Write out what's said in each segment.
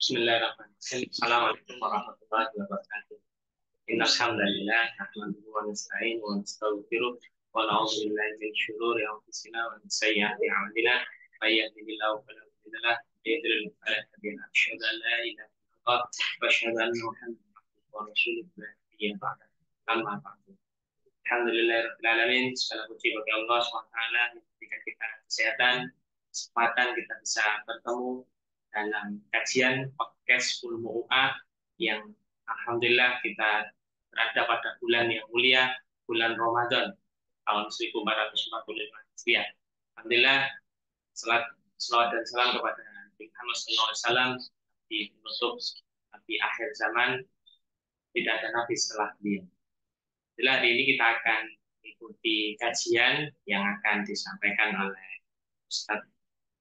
Bismillahirrahmanirrahim. Assalamualaikum warahmatullahi wabarakatuh. Innal hamdalillah nahmaduhu wa nasta'inu wa nastaghfiruh wa na'udzu billahi min shururi anfusina wa min sayyiati a'malina. May yahdihillahu fala mudilla lahu wa may yudlil fala hadiya lahu. Asyhadu an la ilaha illallah wa asyhadu anna Muhammadan abduhu wa rasuluh. La nabiyya ba'da. Amma ba'du. Alhamdulillahirabbil alamin. Segala puji bagi Allah SWT yang memberikan kita kesehatan, kesempatan kita bisa bertemu dalam kajian podcast Ulmu UA yang alhamdulillah kita berada pada bulan yang mulia, bulan Ramadan tahun 1445 Hijriah. Alhamdulillah, selawat dan salam kepada Nabi Muhammad SAW di penutup di akhir zaman, tidak ada nabi setelah beliau. Alhamdulillah, hari ini kita akan mengikuti kajian yang akan disampaikan oleh Ustadz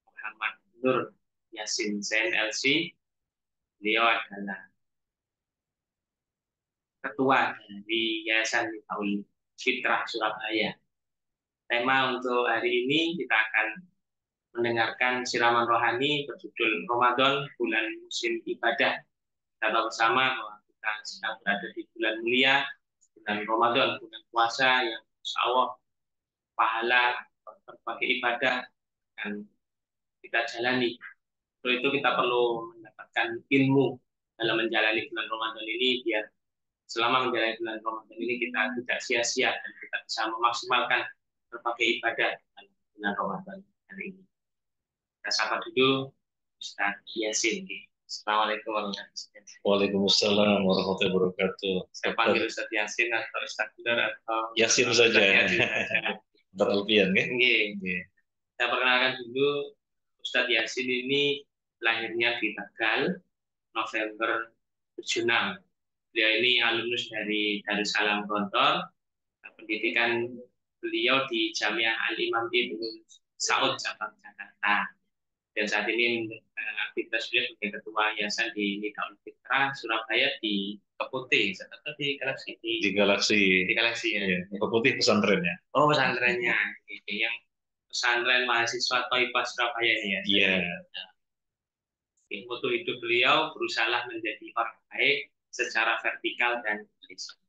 Muhammad Nur Yasin Zain LC. Beliau adalah ketua dari Yayasan Miftahul Fitrah Surabaya. Tema untuk hari ini kita akan mendengarkan siraman rohani berjudul Ramadan, bulan musim ibadah. Kita tahu bersama bahwa kita sedang berada di bulan mulia, bulan Ramadan, bulan puasa yang insya Allah pahala berbagai ibadah akan kita jalani. Untuk itu kita perlu mendapatkan ilmu dalam menjalani bulan Ramadan ini, biar selama menjalani bulan Ramadan ini kita tidak sia-sia dan kita bisa memaksimalkan berbagai ibadah dalam bulan Ramadan hari ini. Kita sapa dulu Ustaz Yasin. Assalamualaikum warahmatullahi wabarakatuh. Waalaikumsalam warahmatullahi wabarakatuh. Saya panggil Ustaz Yasin atau Ustaz Nur atau Yasin saja. Beralpian kan? Saya perkenalkan dulu, Ustaz Yasin ini lahirnya di Tegal, November 76. Beliau ini alumnus dari Darussalam Gontor. Pendidikan beliau di Jamiah Al-Imam Ibnu Saud cabang Jakarta. Dan saat ini aktivitas beliau sebagai ketua yayasan di Miftahul Fitrah Surabaya di Keputih, atau di Galaksi? Di Galaksi ya. Keputih pesantrennya. Oh, pesantrennya. Yang pesantren mahasiswa Thaifah Surabaya ini ya. Iya. Moto hidup beliau berusaha menjadi orang baik secara vertikal dan horizontal.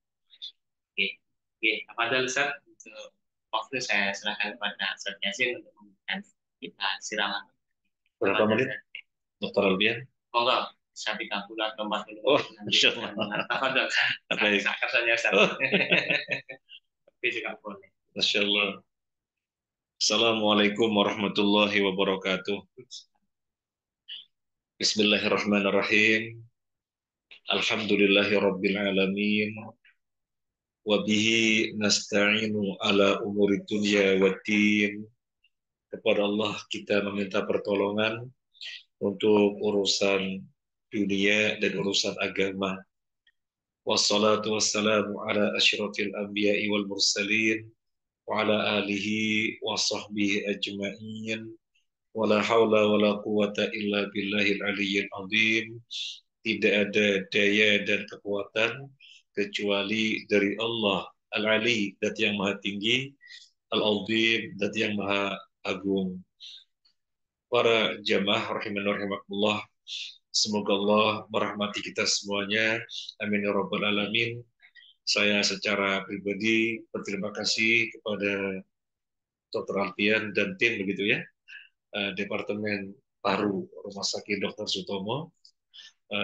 Oke. Apa ada Ustaz? Untuk waktu saya serahkan kepada Ustaz Yasin untuk memberikan kita siraman. Berapa menit? Dr. Albian? Monggo, bisa 30 atau 40 menit. Oh, Masya Allah. Tafadhol. Sakarnya Ustaz. Tapi juga boleh. Masya Allah. Assalamualaikum warahmatullahi wabarakatuh. Bismillahirrahmanirrahim. Alhamdulillahi rabbil alamin. Wabihi nasta'inu ala umuri dunya waddin. Kepada Allah kita meminta pertolongan untuk urusan dunia dan urusan agama. Wassalatu wassalamu ala asyrafil anbiya'i wal mursalin wa ala alihi wa sahbihi ajma'in. Wala hawla wala quwata illa billahil aliyyil azim. Tidak ada daya dan kekuatan kecuali dari Allah Al-Ali, Dat yang maha tinggi, Al-Azim, Dat yang maha agung. Para jamaah rahiman rahimakumullah, semoga Allah merahmati kita semuanya. Amin ya rabbal alamin. Saya secara pribadi berterima kasih kepada Dr. Alfian dan tim begitu ya, Departemen Paru Rumah Sakit Dr. Sutomo.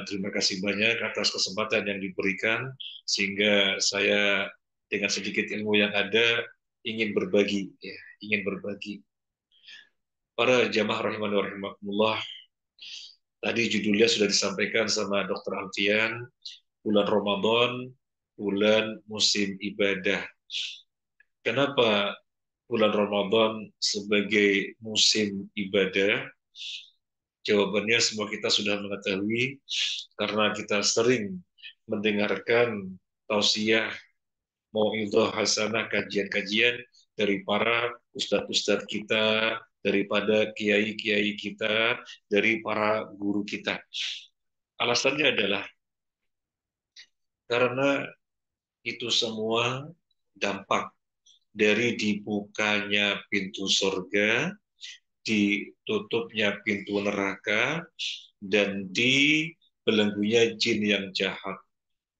Terima kasih banyak atas kesempatan yang diberikan, sehingga saya dengan sedikit ilmu yang ada ingin berbagi, ya, ingin berbagi. Para jamaah rahimani wa rahimakumullah, tadi judulnya sudah disampaikan sama Dr. Alfian, bulan Ramadan, bulan musim ibadah. Kenapa bulan Ramadan sebagai musim ibadah? Jawabannya semua kita sudah mengetahui, karena kita sering mendengarkan tausiah, mau'idhah hasanah, kajian-kajian dari para ustadz-ustadz kita, daripada kiai-kiai kita, dari para guru kita. Alasannya adalah karena itu semua dampak dari dibukanya pintu surga, ditutupnya pintu neraka dan dibelenggunya jin yang jahat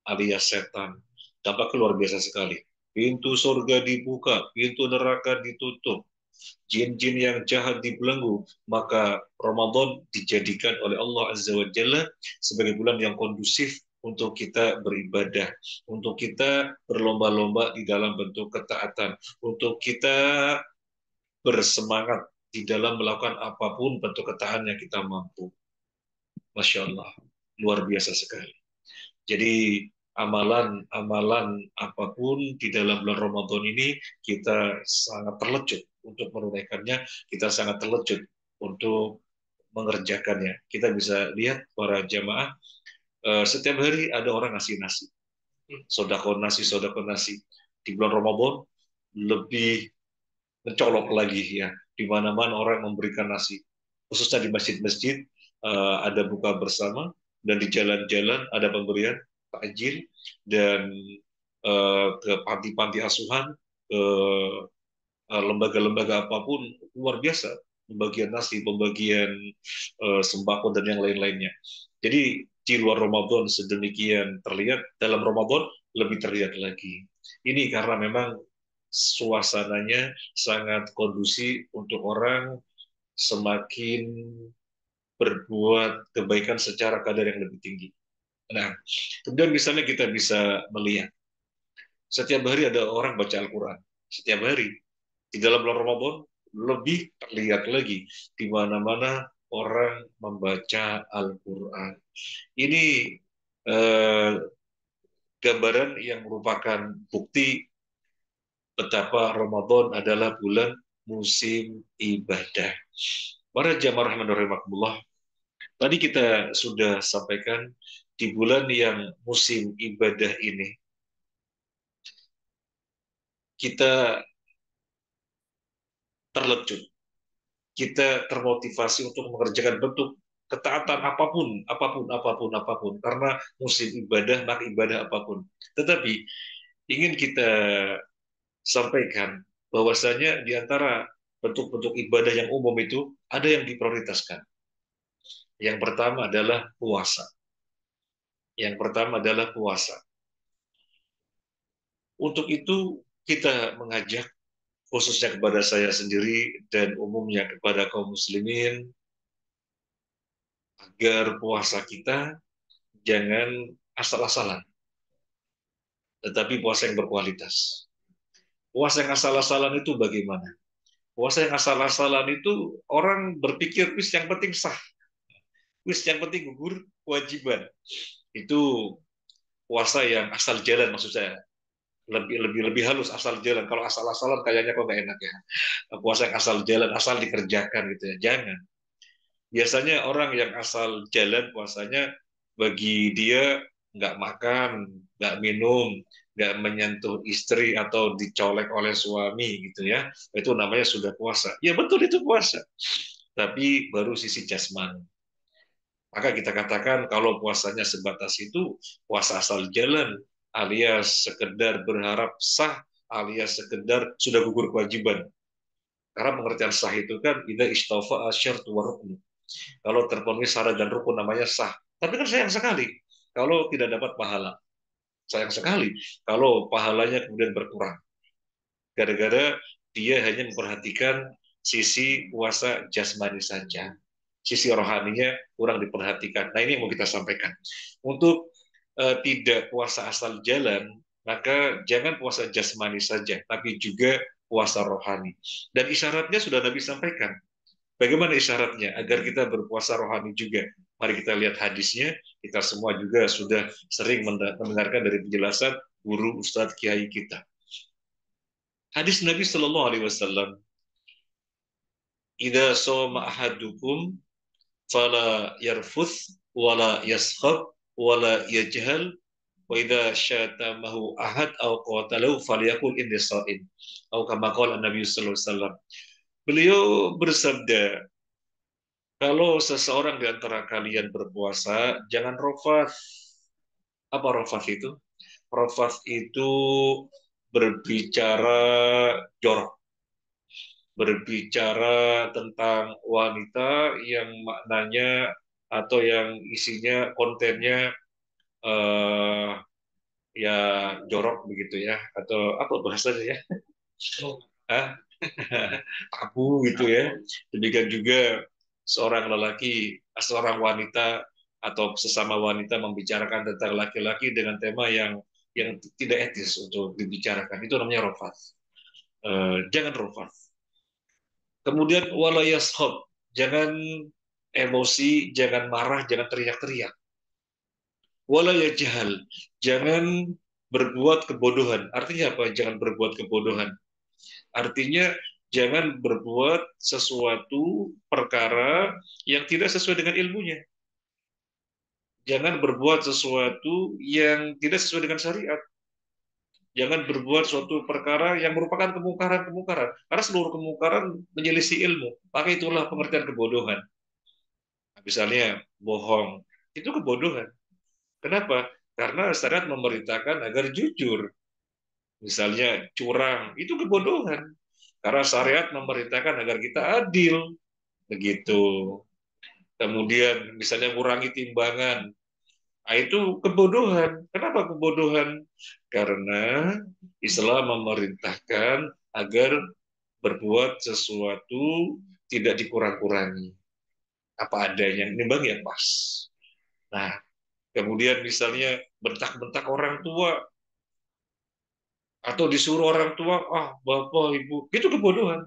alias setan. Dampaknya luar biasa sekali. Pintu surga dibuka, pintu neraka ditutup, jin-jin yang jahat dibelenggu, maka Ramadan dijadikan oleh Allah Azza wa Jalla sebagai bulan yang kondusif untuk kita beribadah, untuk kita berlomba-lomba di dalam bentuk ketaatan, untuk kita bersemangat di dalam melakukan apapun bentuk ketaatan yang kita mampu. Masya Allah, luar biasa sekali. Jadi amalan-amalan apapun di dalam bulan Ramadan ini kita sangat terlecut untuk menunaikannya, kita sangat terlecut untuk mengerjakannya. Kita bisa lihat para jamaah setiap hari ada orang ngasih nasi, sodako nasi. Di bulan Ramadan lebih mencolok lagi ya, di mana-mana orang memberikan nasi, khususnya di masjid-masjid ada buka bersama dan di jalan-jalan ada pemberian takjil dan ke panti-panti asuhan, ke lembaga-lembaga apapun luar biasa pembagian nasi, pembagian sembako dan yang lain-lainnya. Jadi di luar Ramadan sedemikian terlihat, dalam Ramadan lebih terlihat lagi. Ini karena memang suasananya sangat kondusif untuk orang semakin berbuat kebaikan secara kadar yang lebih tinggi. Nah, kemudian misalnya kita bisa melihat setiap hari ada orang baca Al-Quran. Setiap hari. Di dalam bulan Ramadan lebih terlihat lagi di mana-mana orang membaca Al-Quran. Ini eh, gambaran yang merupakan bukti betapa Ramadan adalah bulan musim ibadah. Para jamaah rahman rahimakumullah, tadi kita sudah sampaikan di bulan yang musim ibadah ini kita terlecut, kita termotivasi untuk mengerjakan bentuk ketaatan apapun, karena musim ibadah, maka ibadah apapun. Tetapi ingin kita sampaikan bahwasanya di antara bentuk-bentuk ibadah yang umum itu ada yang diprioritaskan. Yang pertama adalah puasa. Yang pertama adalah puasa. Untuk itu kita mengajak khususnya kepada saya sendiri dan umumnya kepada kaum muslimin agar puasa kita jangan asal-asalan, tetapi puasa yang berkualitas. Puasa yang asal-asalan itu bagaimana? Puasa yang asal-asalan itu orang berpikir, wis yang penting sah, wis yang penting gugur kewajiban. Itu puasa yang asal jalan maksud saya. Lebih halus asal jalan. Kalau asal-asalan kayaknya kok nggak enak ya. Puasa yang asal jalan, asal dikerjakan gitu ya. Jangan. Biasanya orang yang asal jalan puasanya bagi dia nggak makan, nggak minum, nggak menyentuh istri atau dicolek oleh suami gitu ya. Itu namanya sudah puasa. Ya betul itu puasa. Tapi baru sisi jasmani. Maka kita katakan kalau puasanya sebatas itu puasa asal jalan alias sekedar berharap sah alias sekedar sudah gugur kewajiban. Karena pengertian sah itu kan idza istafa asyartu wa ruknu. Kalau terpenuhi syarat dan rukun namanya sah. Tapi kan sayang sekali kalau tidak dapat pahala. Sayang sekali kalau pahalanya kemudian berkurang. Gara-gara dia hanya memperhatikan sisi puasa jasmani saja. Sisi rohaninya kurang diperhatikan. Nah ini yang mau kita sampaikan. Untuk tidak puasa asal jalan, maka jangan puasa jasmani saja, tapi juga puasa rohani. Dan isyaratnya sudah Nabi sampaikan. Bagaimana isyaratnya agar kita berpuasa rohani juga? Mari kita lihat hadisnya. Kita semua juga sudah sering mendengarkan dari penjelasan guru Ustadz Kiai kita. Hadis Nabi Shallallahu Alaihi Wasallam, "Ida soma ahadukum, fala yarfuth, wala yaskhab, wala yajhal, wa ida syatamahu ahad, au qatalahu, falyakul inni sha'im." Atau kama qala Nabi Sallallahu Alaihi Wasallam. Beliau bersabda, kalau seseorang di antara kalian berpuasa, jangan rofas. Apa rofas itu? Rofas itu berbicara jorok, berbicara tentang wanita yang maknanya atau yang isinya kontennya eh, ya jorok begitu ya, atau apa bahasanya ya, Hah? Tabu gitu ya. Demikian juga seorang lelaki, seorang wanita atau sesama wanita membicarakan tentang laki-laki dengan tema yang tidak etis untuk dibicarakan. Itu namanya rofat. Jangan rofat. Kemudian walayashab, jangan emosi, jangan marah, jangan teriak-teriak. Walayajhal, jangan berbuat kebodohan. Artinya apa? Jangan berbuat kebodohan. Artinya jangan berbuat sesuatu perkara yang tidak sesuai dengan ilmunya. Jangan berbuat sesuatu yang tidak sesuai dengan syariat. Jangan berbuat suatu perkara yang merupakan kemungkaran-kemungkaran. Karena seluruh kemungkaran menyelisih ilmu. Maka itulah pengertian kebodohan. Misalnya bohong, itu kebodohan. Kenapa? Karena syariat memerintahkan agar jujur. Misalnya curang, itu kebodohan. Karena syariat memerintahkan agar kita adil. Begitu. Kemudian misalnya kurangi timbangan. Nah, itu kebodohan. Kenapa kebodohan? Karena Islam memerintahkan agar berbuat sesuatu tidak dikurang-kurangi. Apa adanya, nimbang yang pas. Nah, kemudian misalnya bentak-bentak orang tua atau disuruh orang tua, ah bapak ibu, itu kebodohan.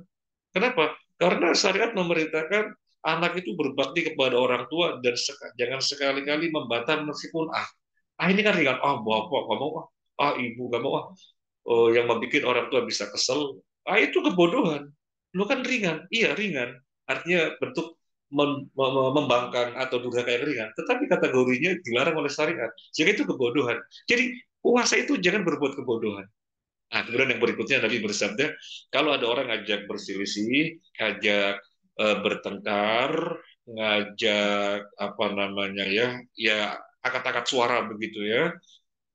Kenapa? Karena syariat memerintahkan anak itu berbakti kepada orang tua dan jangan sekali-kali membantah meskipun ini kan ringan, bapak kamu ibu kamu yang membuat orang tua bisa kesel, itu kebodohan. Lu kan ringan, iya ringan. Artinya bentuk membangkang atau durhaka yang ringan, tetapi kategorinya dilarang oleh syariat. Jadi itu kebodohan. Jadi puasa itu jangan berbuat kebodohan. Nah, kemudian yang berikutnya Nabi bersabda, kalau ada orang ngajak berselisih, ngajak bertengkar, ngajak apa namanya ya angkat-angkat suara begitu ya,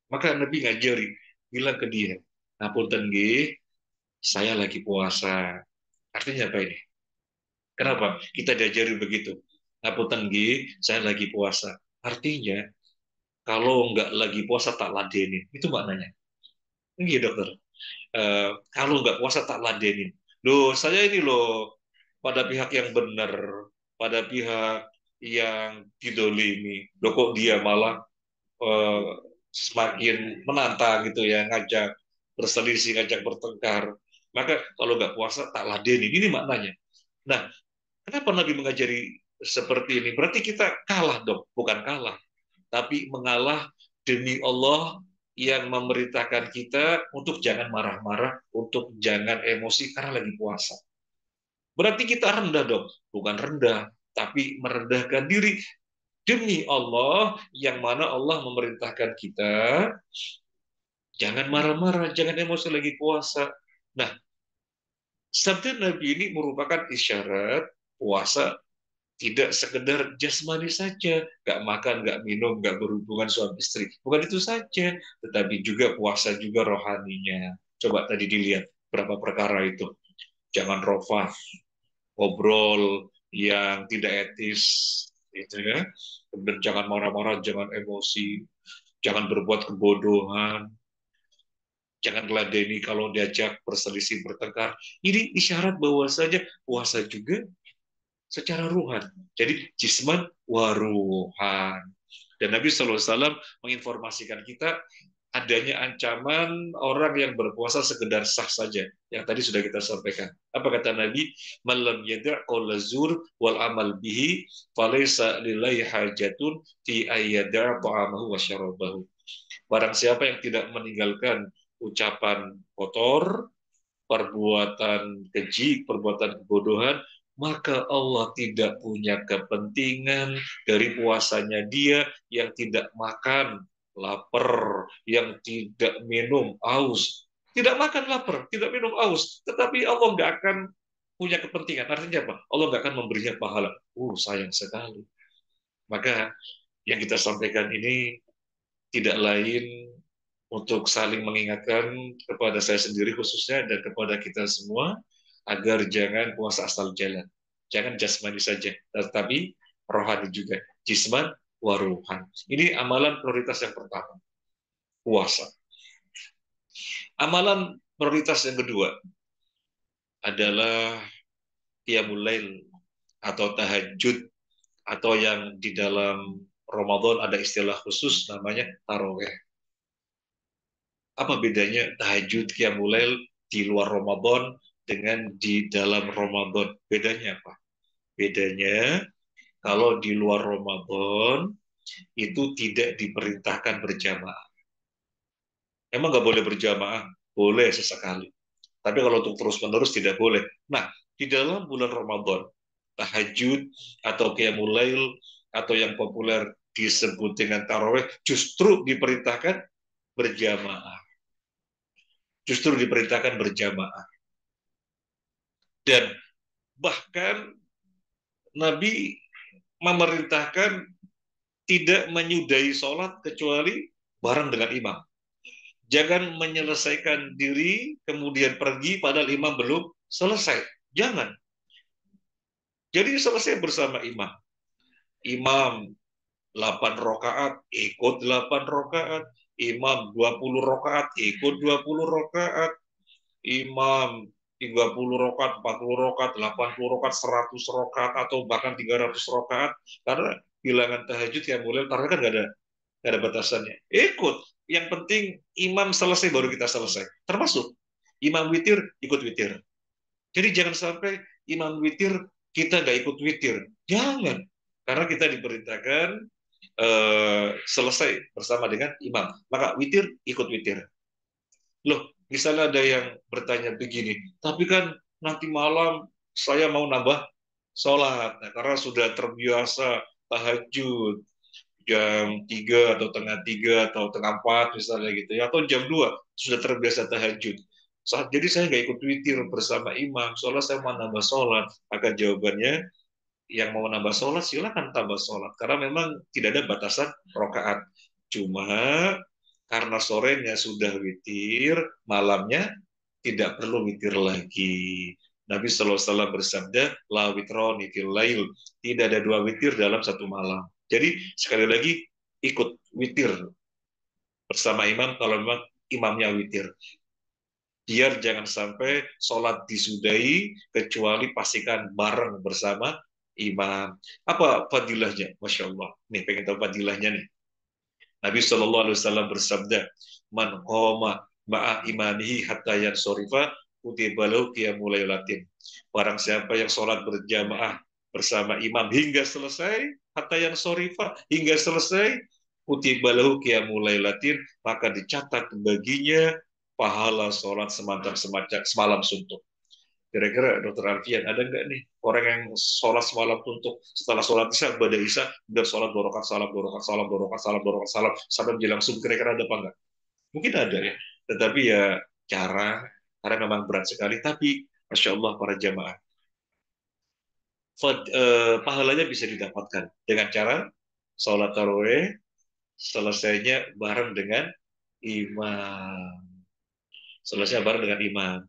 maka Nabi ngajari, bilang ke dia, nah punten nggih, saya lagi puasa. Artinya apa ini? Kenapa kita diajari begitu? Nah punten nggih, saya lagi puasa. Artinya kalau nggak lagi puasa tak ladenin. Itu maknanya. Iya dokter. Kalau nggak puasa tak ladenin. Loh, saya ini loh pada pihak yang benar, pada pihak yang didolimi. Loh kok dia malah eh, semakin menantang gitu ya, ngajak berselisih, ngajak bertengkar. Maka kalau nggak puasa tak ladenin. Ini maknanya. Nah, kenapa Nabi mengajari seperti ini? Berarti kita kalah dong, bukan kalah, tapi mengalah demi Allah yang memerintahkan kita untuk jangan marah-marah, untuk jangan emosi karena lagi puasa. Berarti kita rendah dong, bukan rendah, tapi merendahkan diri demi Allah yang mana Allah memerintahkan kita jangan marah-marah, jangan emosi lagi puasa. Nah, sabda Nabi ini merupakan isyarat puasa tidak sekedar jasmani saja, nggak makan, nggak minum, nggak berhubungan suami istri. Bukan itu saja, tetapi juga puasa juga rohaninya. Coba tadi dilihat berapa perkara itu. Jangan rofah, ngobrol yang tidak etis, itu ya. Kemudian jangan marah-marah, jangan emosi, jangan berbuat kebodohan, jangan meladeni kalau diajak berselisih bertengkar. Ini isyarat bahwasanya puasa juga secara ruhan. Jadi jisman waruhan. Dan Nabi SAW menginformasikan kita adanya ancaman orang yang berpuasa sekedar sah saja. Yang tadi sudah kita sampaikan. Apa kata Nabi? Malam yada' qawla zur wal amal bihi falaysa lillahi hajatun fi ayyada' ta'amahu wa syarabahu. Barang siapa yang tidak meninggalkan ucapan kotor, perbuatan keji, perbuatan kebodohan, maka Allah tidak punya kepentingan dari puasanya dia yang tidak makan, lapar, yang tidak minum, aus. Tidak makan, lapar, tidak minum, aus. Tetapi Allah nggak akan punya kepentingan. Artinya apa? Allah nggak akan memberinya pahala. Sayang sekali. Maka yang kita sampaikan ini tidak lain untuk saling mengingatkan kepada saya sendiri khususnya dan kepada kita semua agar jangan puasa asal jalan. Jangan jasmani saja, tetapi rohani juga. Jisman waruhan. Ini amalan prioritas yang pertama, puasa. Amalan prioritas yang kedua adalah qiyamul lail atau tahajud, atau yang di dalam Ramadan ada istilah khusus namanya taraweh. Apa bedanya tahajud qiyamul lail di luar Ramadan dengan di dalam Ramadan? Bedanya apa? Bedanya kalau di luar Ramadan itu tidak diperintahkan berjamaah. Emang nggak boleh berjamaah? Boleh sesekali. Tapi kalau untuk terus-menerus tidak boleh. Nah, di dalam bulan Ramadan, tahajud atau qiyamul lail atau yang populer disebut dengan taraweh justru diperintahkan berjamaah. Justru diperintahkan berjamaah. Dan bahkan Nabi memerintahkan tidak menyudahi sholat kecuali bareng dengan imam. Jangan menyelesaikan diri kemudian pergi padahal imam belum selesai. Jangan. Jadi selesai bersama imam. Imam 8 rakaat, ikut 8 rakaat. Imam 20 rakaat, ikut 20 rakaat. Imam 30 rakaat, 40 rakaat, 80 rakaat, 100 rakaat, atau bahkan 300 rakaat. Karena bilangan tahajud yang mulai, karena kan nggak ada batasannya. Ikut. Yang penting imam selesai baru kita selesai. Termasuk imam witir, ikut witir. Jadi jangan sampai imam witir kita nggak ikut witir. Jangan. Karena kita diperintahkan selesai bersama dengan imam. Maka witir, ikut witir. Loh, misalnya ada yang bertanya begini, tapi kan nanti malam saya mau nambah sholat. Nah, karena sudah terbiasa tahajud, jam 3 atau tengah 3 atau tengah 4 misalnya gitu ya, atau jam 2 sudah terbiasa tahajud. Jadi saya nggak ikut witir bersama imam, soalnya saya mau nambah sholat. Maka jawabannya, yang mau nambah sholat silakan tambah sholat, karena memang tidak ada batasan rokaat. Cuma karena sorenya sudah witir, malamnya tidak perlu witir lagi. Nabi SAW bersabda, la witroni fil lail, tidak ada 2 witir dalam satu malam. Jadi sekali lagi ikut witir bersama imam kalau memang imamnya witir. Biar jangan sampai sholat disudahi kecuali pastikan bareng bersama imam. Apa fadilahnya? Masya Allah. Nih pengen tahu fadilahnya nih. Nabi SAW bersabda, man qoma ma'a imamihi hatta yansorifa utibalahu qiyamul lailatin. Barang siapa yang sholat berjamaah bersama imam hingga selesai, hatta yansorifa, hingga selesai, utibalahu qiyamul lailatin, maka dicatat baginya pahala sholat semalam suntuk. Kira-kira Dokter Alfian, ada nggak nih orang yang sholat semalam suntuk, setelah sholat isya, pada isya, dan sholat 2 rakaat salam, 2 rakaat salam, 2 rakaat salam, 2 rakaat salam, sampai menjelang subuh, kira-kira ada apa nggak? Mungkin ada ya, tetapi ya jarang, karena memang berat sekali. Tapi Masya Allah para jamaah, pahalanya bisa didapatkan dengan cara sholat taraweh selesainya bareng dengan imam. Selesai bareng dengan imam.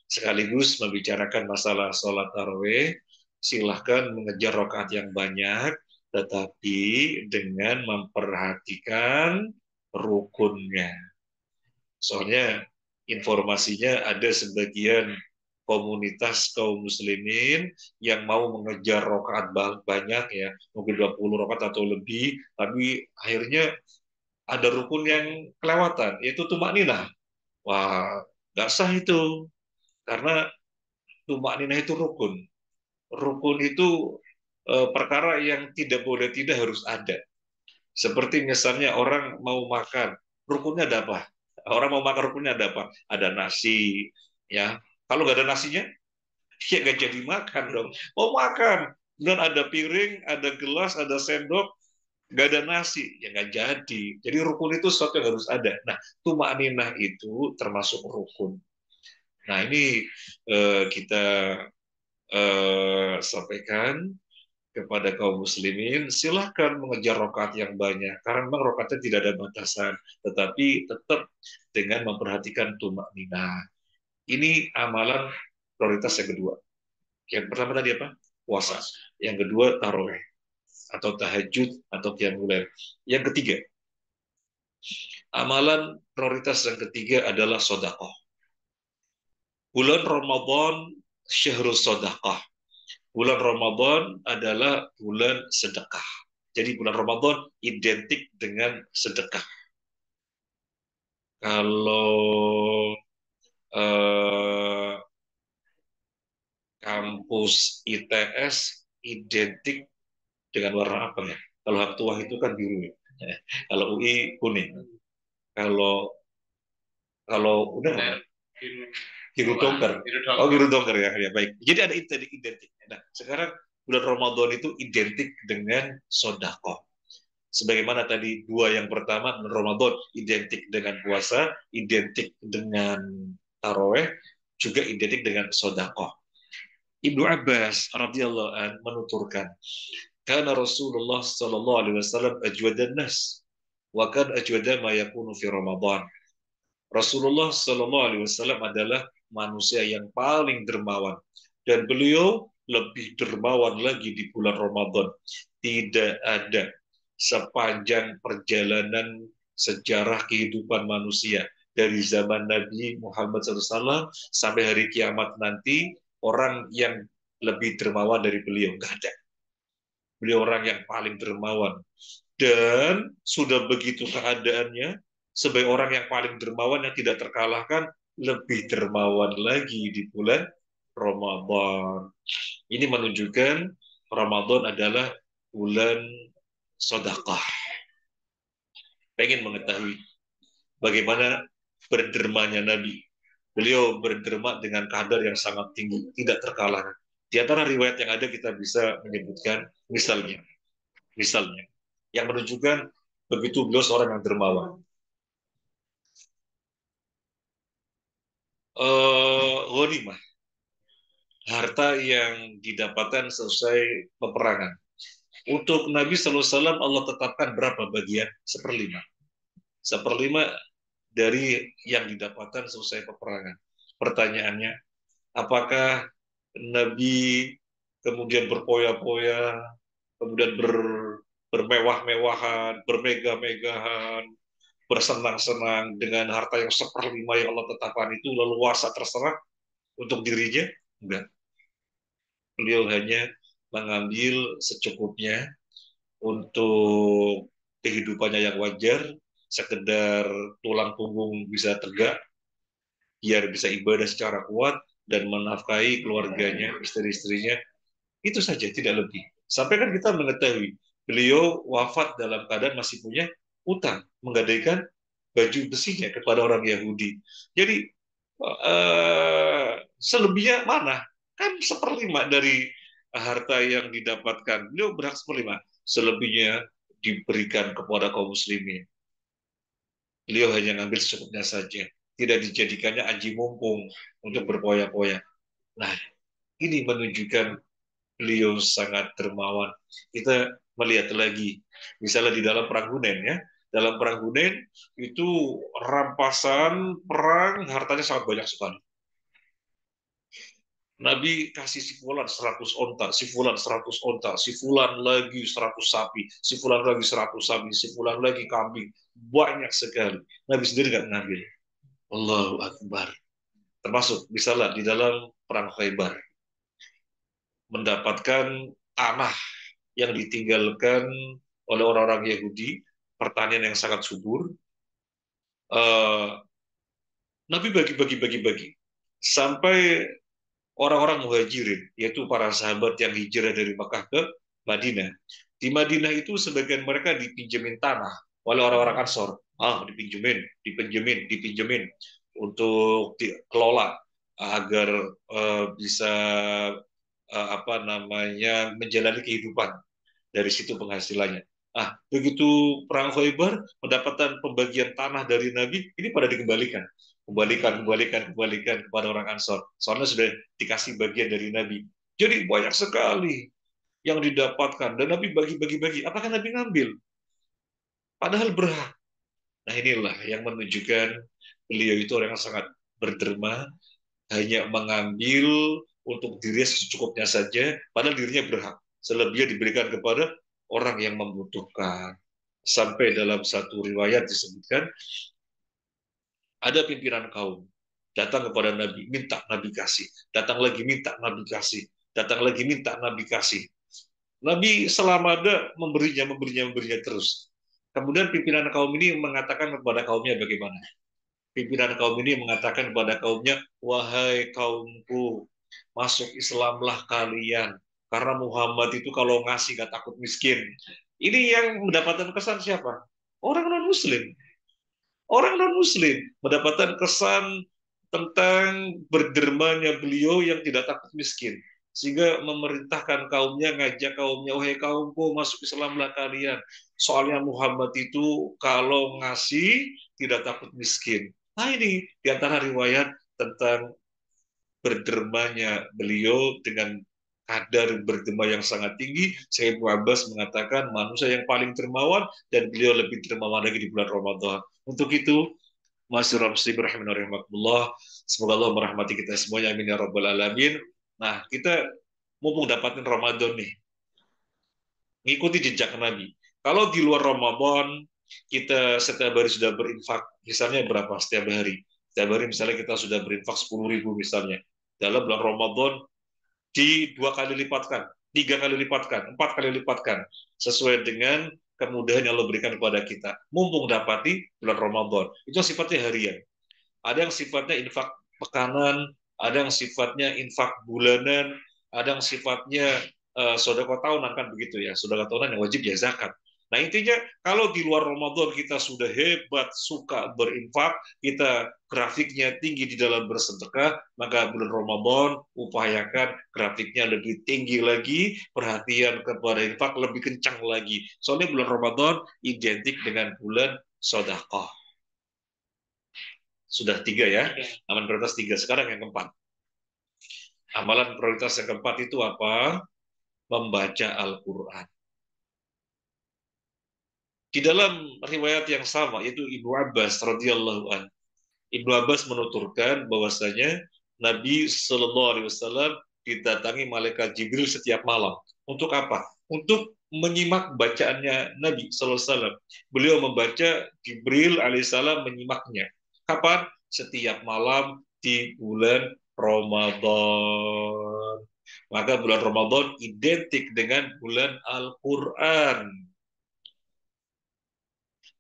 Sekaligus membicarakan masalah sholat taraweh, silahkan mengejar rakaat yang banyak, tetapi dengan memperhatikan rukunnya. Soalnya informasinya ada sebagian komunitas kaum muslimin yang mau mengejar rakaat banyak ya, mungkin 20 rakaat atau lebih, tapi akhirnya ada rukun yang kelewatan, yaitu tumak ninah. Wah, nggak sah itu. Karena tumak ninah itu rukun. Rukun itu perkara yang tidak boleh tidak harus ada. Seperti misalnya orang mau makan, rukunnya ada apa? Orang mau makan rukunnya ada apa? Ada nasi, ya. Kalau nggak ada nasinya, ya nggak jadi makan dong. Mau makan, dan ada piring, ada gelas, ada sendok, nggak ada nasi, ya nggak jadi. Jadi rukun itu sesuatu yang harus ada. Nah, tumak ninah itu termasuk rukun. Nah, ini kita sampaikan kepada kaum muslimin, silahkan mengejar rokaat yang banyak, karena memang rokaatnya tidak ada batasan, tetapi tetap dengan memperhatikan tumak ninah. Ini amalan prioritas yang kedua. Yang pertama tadi apa? Puasa. Yang kedua tarawih atau tahajud atau qiyamul lail. Yang ketiga, amalan prioritas yang ketiga adalah sedekah. Bulan Ramadan syahrul sedekah. Bulan Ramadan adalah bulan sedekah. Jadi bulan Ramadan identik dengan sedekah. Kalau eh, kampus ITS identik dengan warna apa ya? Kalau Hang Tuah itu kan biru. Ya. Kalau UI kuning. Kalau kalau udah biru dongker. Oh, biru dongker ya. Ya baik. Jadi ada identik. Nah, sekarang bulan Ramadan itu identik dengan sodako. Sebagaimana tadi dua yang pertama, Ramadan identik dengan puasa, identik dengan taraweh, juga identik dengan sodako. Ibnu Abbas radhiyallahu an menuturkan, karena Rasulullah sallallahu alaihi wasallam ajwadan nas, wa kan ajwada ma yakunu fi Ramadan. Rasulullah sallallahu alaihi wasallam adalah manusia yang paling dermawan dan beliau lebih dermawan lagi di bulan Ramadan. Tidak ada sepanjang perjalanan sejarah kehidupan manusia dari zaman Nabi Muhammad SAW sampai hari kiamat nanti orang yang lebih dermawan dari beliau nggak ada. Beliau orang yang paling dermawan dan sudah begitu keadaannya sebagai orang yang paling dermawan yang tidak terkalahkan lebih dermawan lagi di bulan Ramadan. Ini menunjukkan Ramadan adalah bulan sedekah. Pengen mengetahui bagaimana berdermanya Nabi. Beliau berderma dengan kadar yang sangat tinggi, tidak terkalahkan. Di antara riwayat yang ada kita bisa menyebutkan misalnya, yang menunjukkan begitu beliau seorang yang dermawan. Ghanimah, harta yang didapatkan selesai peperangan. Untuk Nabi SAW Allah tetapkan berapa bagian? Seperlima. Seperlima dari yang didapatkan selesai peperangan. Pertanyaannya, apakah Nabi kemudian berpoya-poya, kemudian bermewah-mewahan, bermegah-megahan, bersenang-senang dengan harta yang seperlima yang Allah tetapkan itu lalu luasa terserah untuk dirinya? Enggak. Beliau hanya mengambil secukupnya untuk kehidupannya yang wajar, sekedar tulang punggung bisa tegak, biar bisa ibadah secara kuat dan menafkahi keluarganya, istri-istrinya. Itu saja, tidak lebih. Sampai kan kita mengetahui beliau wafat dalam keadaan masih punya utang, menggadaikan baju besinya kepada orang Yahudi. Jadi selebihnya mana? Kan seperlima dari harta yang didapatkan. Beliau berhak seperlima. Selebihnya diberikan kepada kaum muslimin. Beliau hanya ngambil secukupnya saja. Tidak dijadikannya aji mumpung untuk berpoya-poya. Nah, ini menunjukkan beliau sangat dermawan. Kita melihat lagi, misalnya di dalam perang Hunain ya, dalam perang Hunain itu rampasan perang hartanya sangat banyak sekali. Nabi kasih si fulan 100 onta, si fulan 100 onta, si fulan lagi 100 sapi, si fulan lagi 100 sapi, si fulan lagi kambing. Banyak sekali. Nabi sendiri nggak ngambil. Allahu Akbar. Termasuk misalnya di dalam perang Khaybar mendapatkan tanah yang ditinggalkan oleh orang-orang Yahudi, pertanian yang sangat subur. Nabi bagi-bagi sampai orang-orang muhajirin, yaitu para sahabat yang hijrah dari Makkah ke Madinah. Di Madinah itu sebagian mereka dipinjemin tanah oleh orang-orang Ansor. Dipinjemin untuk dikelola agar bisa apa namanya menjalani kehidupan dari situ penghasilannya. Ah, begitu perang Khaybar mendapatkan pembagian tanah dari Nabi, ini pada dikembalikan, kembalikan kepada orang Ansor. Soalnya sudah dikasih bagian dari Nabi. Jadi banyak sekali yang didapatkan dan Nabi bagi. Apakah Nabi ngambil? Padahal berhak. Nah inilah yang menunjukkan beliau itu orang yang sangat berderma, hanya mengambil untuk dirinya secukupnya saja, padahal dirinya berhak. Selebihnya diberikan kepada orang yang membutuhkan. Sampai dalam satu riwayat disebutkan, ada pimpinan kaum datang kepada Nabi, minta Nabi kasih. Datang lagi minta Nabi kasih. Datang lagi minta Nabi kasih. Nabi selama ada memberinya terus. Kemudian pimpinan kaum ini mengatakan kepada kaumnya bagaimana? Pimpinan kaum ini mengatakan kepada kaumnya, wahai kaumku, masuk Islamlah kalian. Karena Muhammad itu kalau ngasih gak takut miskin. Ini yang mendapatkan kesan siapa? Orang non-Muslim. Orang non-Muslim mendapatkan kesan tentang berdermanya beliau yang tidak takut miskin. Sehingga memerintahkan kaumnya, ngajak kaumnya, wahai kaumku, masuk Islamlah kalian. Soalnya Muhammad itu kalau ngasih tidak takut miskin. Nah ini diantara riwayat tentang berdermanya beliau dengan kadar berderma yang sangat tinggi. Saya Ibnu Abbas mengatakan manusia yang paling dermawan dan beliau lebih dermawan lagi di bulan Ramadan. Untuk itu, Masyurah muslim rahimanallah, semoga Allah merahmati kita semuanya, amin ya rabbal alamin. Nah, kita mumpung dapatin Ramadan nih, ngikuti jejak Nabi. Kalau di luar Ramadan, kita setiap hari sudah berinfak, misalnya berapa setiap hari? Setiap hari misalnya kita sudah berinfak 10.000 misalnya. Dalam bulan Ramadan, di 2 kali lipatkan, 3 kali lipatkan, 4 kali lipatkan, sesuai dengan kemudahan yang Allah berikan kepada kita. Mumpung dapati bulan Ramadan. Itu sifatnya harian. Ada yang sifatnya infak pekanan, ada yang sifatnya infak bulanan, ada yang sifatnya sedekah tahunan, kan begitu ya. Sedekah tahunan yang wajib ya zakat. Nah intinya kalau di luar Ramadan kita sudah hebat suka berinfak, kita grafiknya tinggi di dalam bersedekah, maka bulan Ramadan upayakan grafiknya lebih tinggi lagi, perhatian kepada infak lebih kencang lagi. Soalnya bulan Ramadan identik dengan bulan sedekah. Sudah 3 ya, amalan prioritas 3. Sekarang yang keempat. Amalan prioritas yang keempat itu apa? Membaca Al-Quran. Di dalam riwayat yang sama, yaitu Ibnu Abbas radhiyallahu an. Ibnu Abbas menuturkan bahwasanya Nabi Shallallahu Alaihi Wasallam didatangi malaikat Jibril setiap malam. Untuk apa? Untuk menyimak bacaannya Nabi Sallallahu Alaihi Wasallam. Beliau membaca, Jibril alaihissalam menyimaknya. Kapan? Setiap malam di bulan Ramadan. Maka bulan Ramadan identik dengan bulan Al-Quran.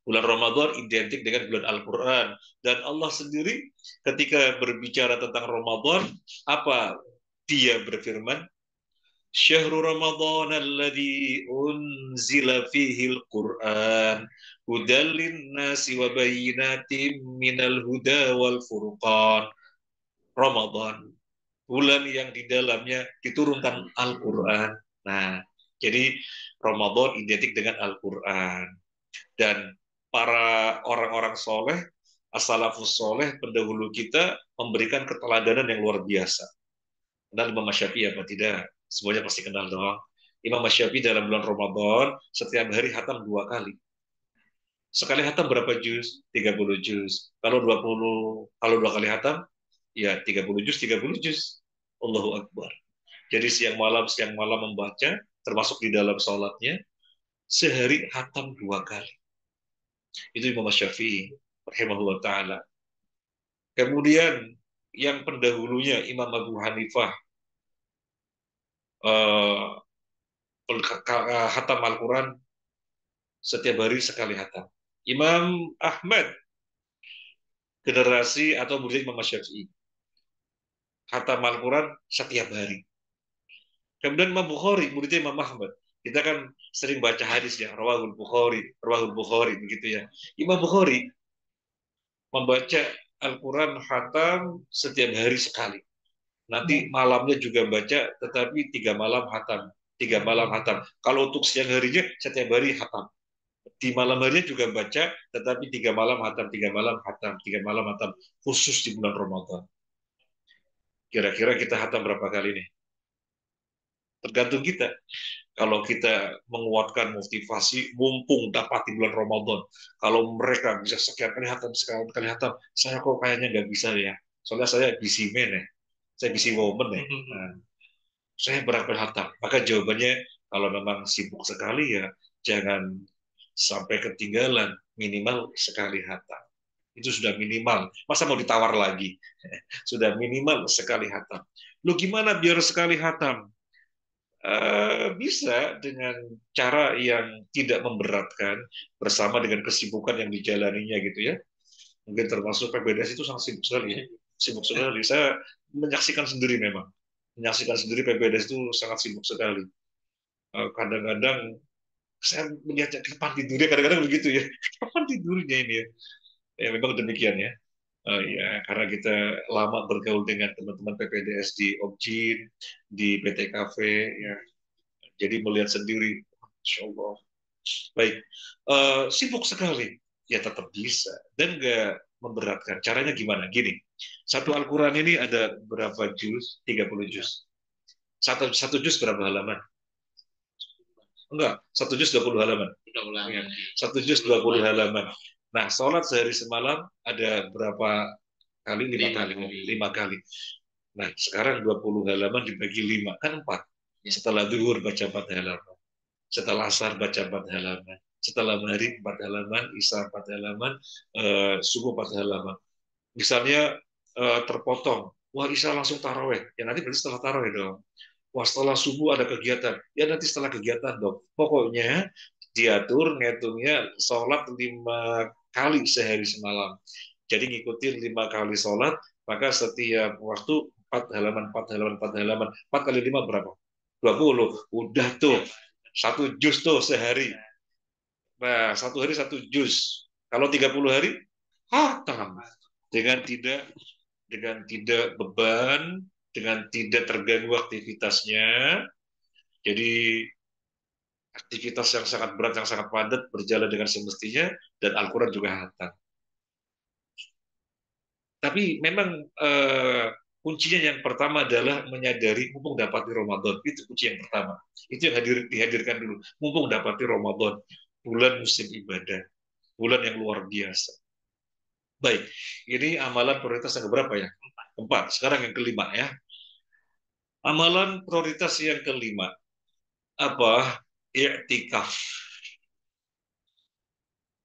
Bulan Ramadan identik dengan bulan Al-Quran. Dan Allah sendiri ketika berbicara tentang Ramadan, apa dia berfirman? Syahrul Ramadan alladzi unzila fihi al-Qur'an hudal lin-nasi wa bayyinatin minal huda wal furqan. Ramadan, bulan yang di dalamnya diturunkan Al-Qur'an. Nah, jadi Ramadan identik dengan Al-Qur'an. Dan para orang-orang soleh, as-salafus soleh, pendahulu kita memberikan keteladanan yang luar biasa. Kenal Imam Syafi'i apa tidak? Semuanya pasti kenal dong. Imam Syafi'i dalam bulan Ramadan setiap hari hatam 2 kali. Sekali hatam berapa juz? 30 juz. Kalau 20, kalau 2 kali hatam, ya 30 juz, 30 juz. Allahu Akbar. Jadi siang malam membaca, termasuk di dalam sholatnya, sehari hatam 2 kali. Itu Imam Syafi'i rahimahullah ta'ala. Kemudian yang pendahulunya Imam Abu Hanifah, hatam Al-Quran setiap hari sekali hatam. Imam Ahmad, generasi atau murid Imam Syafi'i, hatam Al-Quran setiap hari. Kemudian Imam Bukhari, muridnya Imam Ahmad. Kita kan sering baca hadis ya, Rawahul Bukhari, begitu ya. Imam Bukhari membaca Al-Quran hatam setiap hari sekali. Nanti malamnya juga baca, tetapi 3 malam hatam. 3 malam hatam. Kalau untuk siang harinya, setiap hari hatam. Di malam harinya juga baca, tetapi 3 malam hatam, 3 malam hatam, 3 malam hatam. Khusus di bulan Ramadan. Kira-kira kita hatam berapa kali nih? Tergantung kita. Kalau kita menguatkan motivasi, mumpung dapat di bulan Ramadan. Kalau mereka bisa sekian kali hatam, saya kok kayaknya nggak bisa ya. Soalnya saya busy man ya. Saya busy woman ya. Nah, saya berapa hatam. Maka jawabannya kalau memang sibuk sekali ya jangan sampai ketinggalan, minimal sekali hatam. Itu sudah minimal. Masa mau ditawar lagi? Sudah minimal sekali hatam. Lu gimana biar sekali hatam? Bisa dengan cara yang tidak memberatkan bersama dengan kesibukan yang dijalaninya gitu ya. Mungkin termasuk PBDS itu sangat sibuk sekali ya. Sibuk sekali. Saya menyaksikan sendiri memang. Menyaksikan sendiri PBDS itu sangat sibuk sekali. Kadang-kadang saya melihatnya kapan tidurnya, kadang-kadang begitu ya. Kapan tidurnya ini ya? Ya memang demikian ya. Ya, karena kita lama bergaul dengan teman-teman PPDS di Objin, di PT Cafe, ya. Jadi melihat sendiri, Insya Allah. Baik, sibuk sekali, ya tetap bisa dan nggak memberatkan. Caranya gimana? Gini, satu Al-Quran ini ada berapa juz? 30 juz. Satu juz berapa halaman? Enggak, satu juz 20 halaman. Ya. Satu juz 20 halaman. Nah, sholat sehari semalam ada berapa kali? 5 kali. 5 kali. Nah, sekarang 20 halaman dibagi 5, kan 4. Setelah duhur baca 4 halaman. Setelah asar baca 4 halaman. Setelah maghrib 4 halaman, isya 4 halaman, subuh 4 halaman. Misalnya terpotong, wah isya langsung taraweh, ya nanti berarti setelah taraweh dong. Wah setelah subuh ada kegiatan, ya nanti setelah kegiatan dong. Pokoknya diatur ngitungnya sholat 5 kali sehari semalam. Jadi ngikutin 5 kali sholat, maka setiap waktu 4 halaman, 4 halaman, 4 halaman, 4 kali 5 berapa? 20. Udah tuh, satu juz tuh sehari. Nah, satu hari satu juz. Kalau 30 hari, hatam. Dengan tidak beban, dengan tidak terganggu aktivitasnya. Jadi aktivitas yang sangat berat, yang sangat padat berjalan dengan semestinya, dan Al-Quran juga hatam. Tapi memang kuncinya yang pertama adalah menyadari mumpung dapati Ramadan. Itu kunci yang pertama. Itu yang dihadirkan dulu. Mumpung dapati Ramadan, bulan musim ibadah, bulan yang luar biasa. Baik, ini amalan prioritas yang berapa ya? 4. Sekarang yang kelima ya. Amalan prioritas yang kelima, apa? I'tikaf.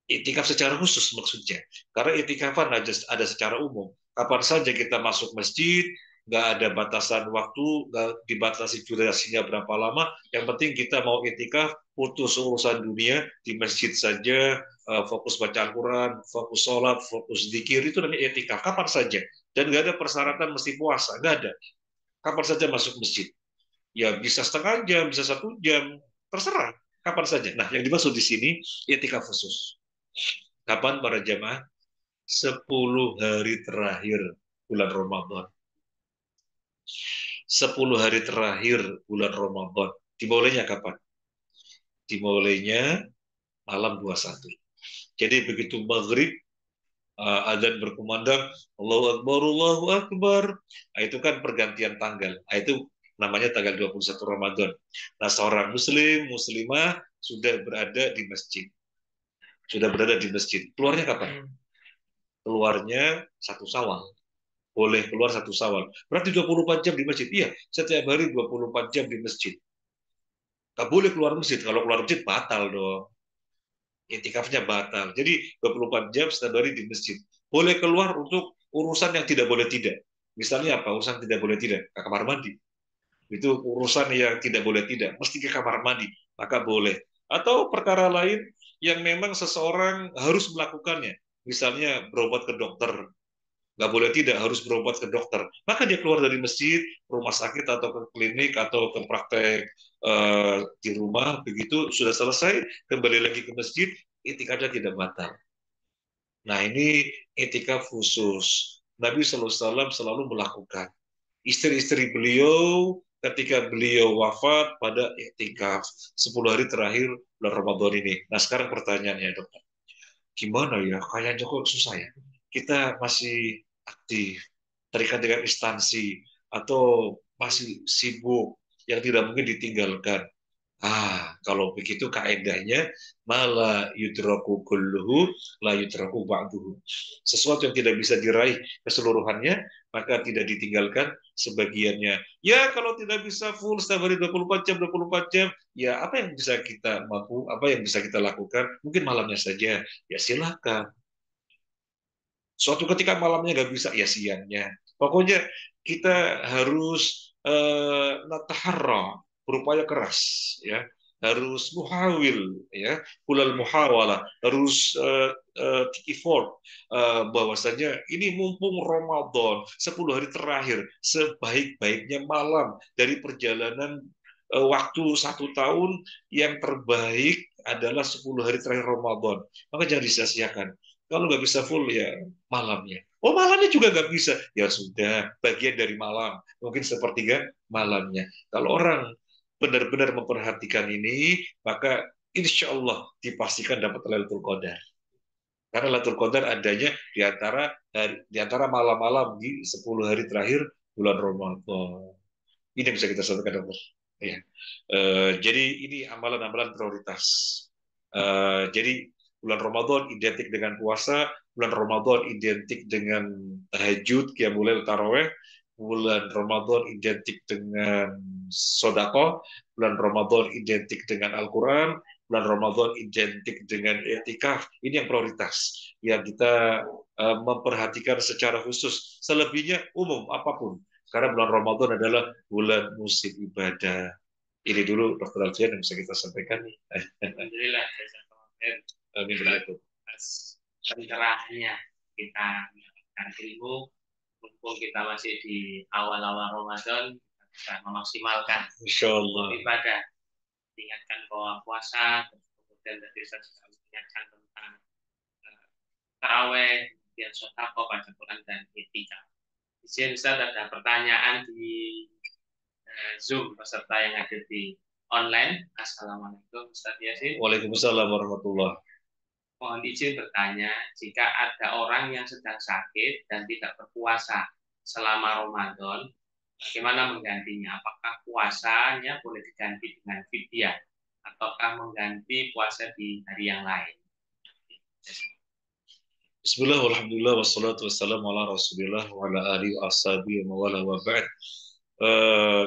I'tikaf secara khusus maksudnya. Karena i'tikafan ada secara umum. Kapan saja kita masuk masjid, nggak ada batasan waktu, nggak dibatasi durasinya berapa lama. Yang penting kita mau i'tikaf, putus urusan dunia, di masjid saja, fokus baca Al-Quran, fokus sholat, fokus zikir, itu namanya i'tikaf. Kapan saja. Dan nggak ada persyaratan mesti puasa, nggak ada. Kapan saja masuk masjid. Ya bisa setengah jam, bisa 1 jam, terserah. Kapan saja. Nah, yang dimaksud di sini i'tikaf khusus. Kapan para jamaah? 10 hari terakhir bulan Ramadan. 10 hari terakhir bulan Ramadan. Dimulainya kapan? Dimulainya malam 21. Jadi begitu maghrib, azan berkumandang, Allahu Akbar, Allahu Akbar. Nah, itu kan pergantian tanggal. Nah, itu namanya tanggal 21 Ramadan. Nah, seorang muslim, muslimah sudah berada di masjid. Sudah berada di masjid. Keluarnya kapan? Keluarnya 1 Syawal. Boleh keluar 1 Syawal. Berarti 24 jam di masjid. Iya, setiap hari 24 jam di masjid. Gak boleh keluar masjid. Kalau keluar masjid batal dong. Itikafnya batal. Jadi 24 jam setiap hari di masjid. Boleh keluar untuk urusan yang tidak boleh tidak. Misalnya apa? Urusan tidak boleh tidak. Ke kamar mandi. Itu urusan yang tidak boleh tidak. Mesti ke kamar mandi. Maka boleh. Atau perkara lain yang memang seseorang harus melakukannya. Misalnya berobat ke dokter, nggak boleh tidak harus berobat ke dokter, maka dia keluar dari masjid, rumah sakit atau ke klinik atau ke praktek di rumah, begitu sudah selesai kembali lagi ke masjid, itikafnya tidak batal. Nah ini itikaf khusus. Nabi SAW selalu melakukan. Istri-istri beliau ketika beliau wafat pada itikaf 10 hari terakhir bulan Ramadan ini. Nah sekarang pertanyaannya dokter, gimana ya? Kayaknya kok susah ya. Kita masih aktif, terikat dengan instansi, atau masih sibuk yang tidak mungkin ditinggalkan. kalau begitu kaedahnya mala yudraku kulluhu la yudraku ba'duhu. Sesuatu yang tidak bisa diraih keseluruhannya, maka tidak ditinggalkan sebagiannya. Ya, kalau tidak bisa full setiap hari 24 jam, 24 jam, ya apa yang bisa kita mampu, apa yang bisa kita lakukan? Mungkin malamnya saja, ya silakan. Suatu ketika malamnya nggak bisa, ya siangnya. Pokoknya kita harus nataharra, berupaya keras, ya. Harus muhawil, ya, hulal muhawala, harus effort, bahwasanya ini mumpung Ramadan, 10 hari terakhir, sebaik-baiknya malam dari perjalanan waktu 1 tahun yang terbaik adalah 10 hari terakhir Ramadan. Maka jangan disia-siakan. Kalau nggak bisa full ya malamnya. Oh malamnya juga nggak bisa. Ya sudah, bagian dari malam. Mungkin sepertiga malamnya. Kalau orang benar-benar memperhatikan ini, maka insya Allah dipastikan dapat Lailatul Qadar. Karena Lailatul Qadar adanya di antara malam-malam di 10 hari terakhir bulan Ramadan. Ini yang bisa kita sampaikan, dokter. Ya. Jadi ini amalan-amalan prioritas. Jadi bulan Ramadan identik dengan puasa, bulan Ramadan identik dengan tahajud, qiyamul taraweh, bulan Ramadan identik dengan sodako, bulan Ramadan identik dengan Al-Quran, bulan Ramadan identik dengan etikaf. Ini yang prioritas yang kita memperhatikan secara khusus. Selebihnya umum apapun. Karena bulan Ramadan adalah bulan musim ibadah. Ini dulu Dr. Alfian yang bisa kita sampaikan nih. Alhamdulillah, pencerahnya kita mendapatkan ilmu, mumpung kita masih di awal-awal Ramadan, kita bisa memaksimalkan Insya Allah. ibadah, ingatkan bahwa puasa, kemudian tadi saya juga ingatkan tentang taraweh, kemudian sodako, baca Quran dan itikaf. Di sini Ustaz ada pertanyaan di Zoom peserta yang hadir di online. Assalamualaikum Ustaz Yasin. Waalaikumsalam warahmatullahi. Mohon izin bertanya, jika ada orang yang sedang sakit dan tidak berpuasa selama Ramadan, bagaimana menggantinya? Apakah puasanya boleh diganti dengan fidyah ataukah mengganti puasa di hari yang lain? Bismillah, alhamdulillah, wassalatu wassalamu ala rasulillah wa ala alihi wa ashabihi wa wala wa ba'd.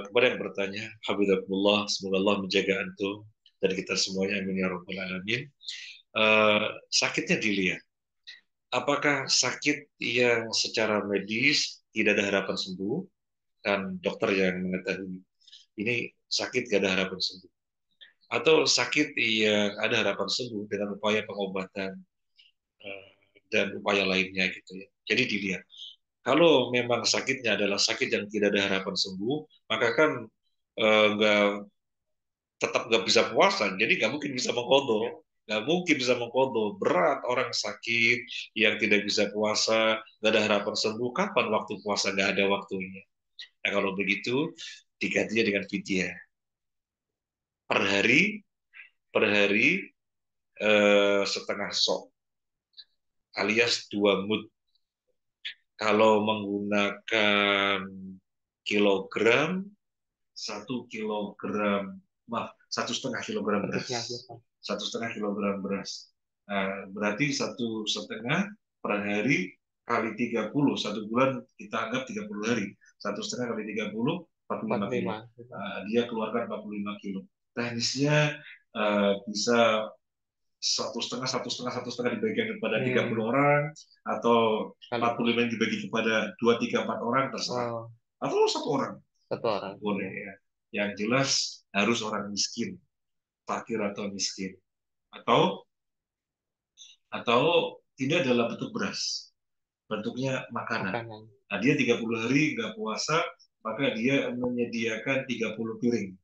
Kepada yang bertanya, Habibakumullah, semoga Allah menjaga antum dan kita semuanya, amin ya rabbal alamin. Sakitnya dilihat. Apakah sakit yang secara medis tidak ada harapan sembuh? Kan dokter yang mengetahui. Ini sakit tidak ada harapan sembuh. Atau sakit yang ada harapan sembuh dengan upaya pengobatan dan upaya lainnya gitu ya. Jadi dilihat. Kalau memang sakitnya adalah sakit yang tidak ada harapan sembuh, maka kan tetap nggak bisa puasa, jadi nggak mungkin bisa mengkodok. Nggak mungkin bisa mengkodok. Berat orang sakit yang tidak bisa puasa, nggak ada harapan sembuh. Kapan waktu puasa? Nggak ada waktunya. Nah kalau begitu, digantinya dengan fidyah. Per hari setengah sok alias 2 mud. Kalau menggunakan kilogram, 1 kilogram, maaf, 1,5 kilogram beras. 1,5 kilogram beras. Nah, berarti 1,5 per hari kali 30. 1 bulan kita anggap 30 hari. 1,5 kali 30, 45 kilo. Dia keluarkan 45 kilo. Teknisnya bisa 1,5 dibagi kepada 30 orang, atau 45 dibagi kepada 2, 3, 4 orang, terserah. Atau 1 orang. 1 orang. Boleh ya. Yang jelas harus orang miskin, fakir atau miskin. Atau tidak dalam bentuk beras. Bentuknya makanan. Nah, dia 30 hari nggak puasa, maka dia menyediakan 30 piring.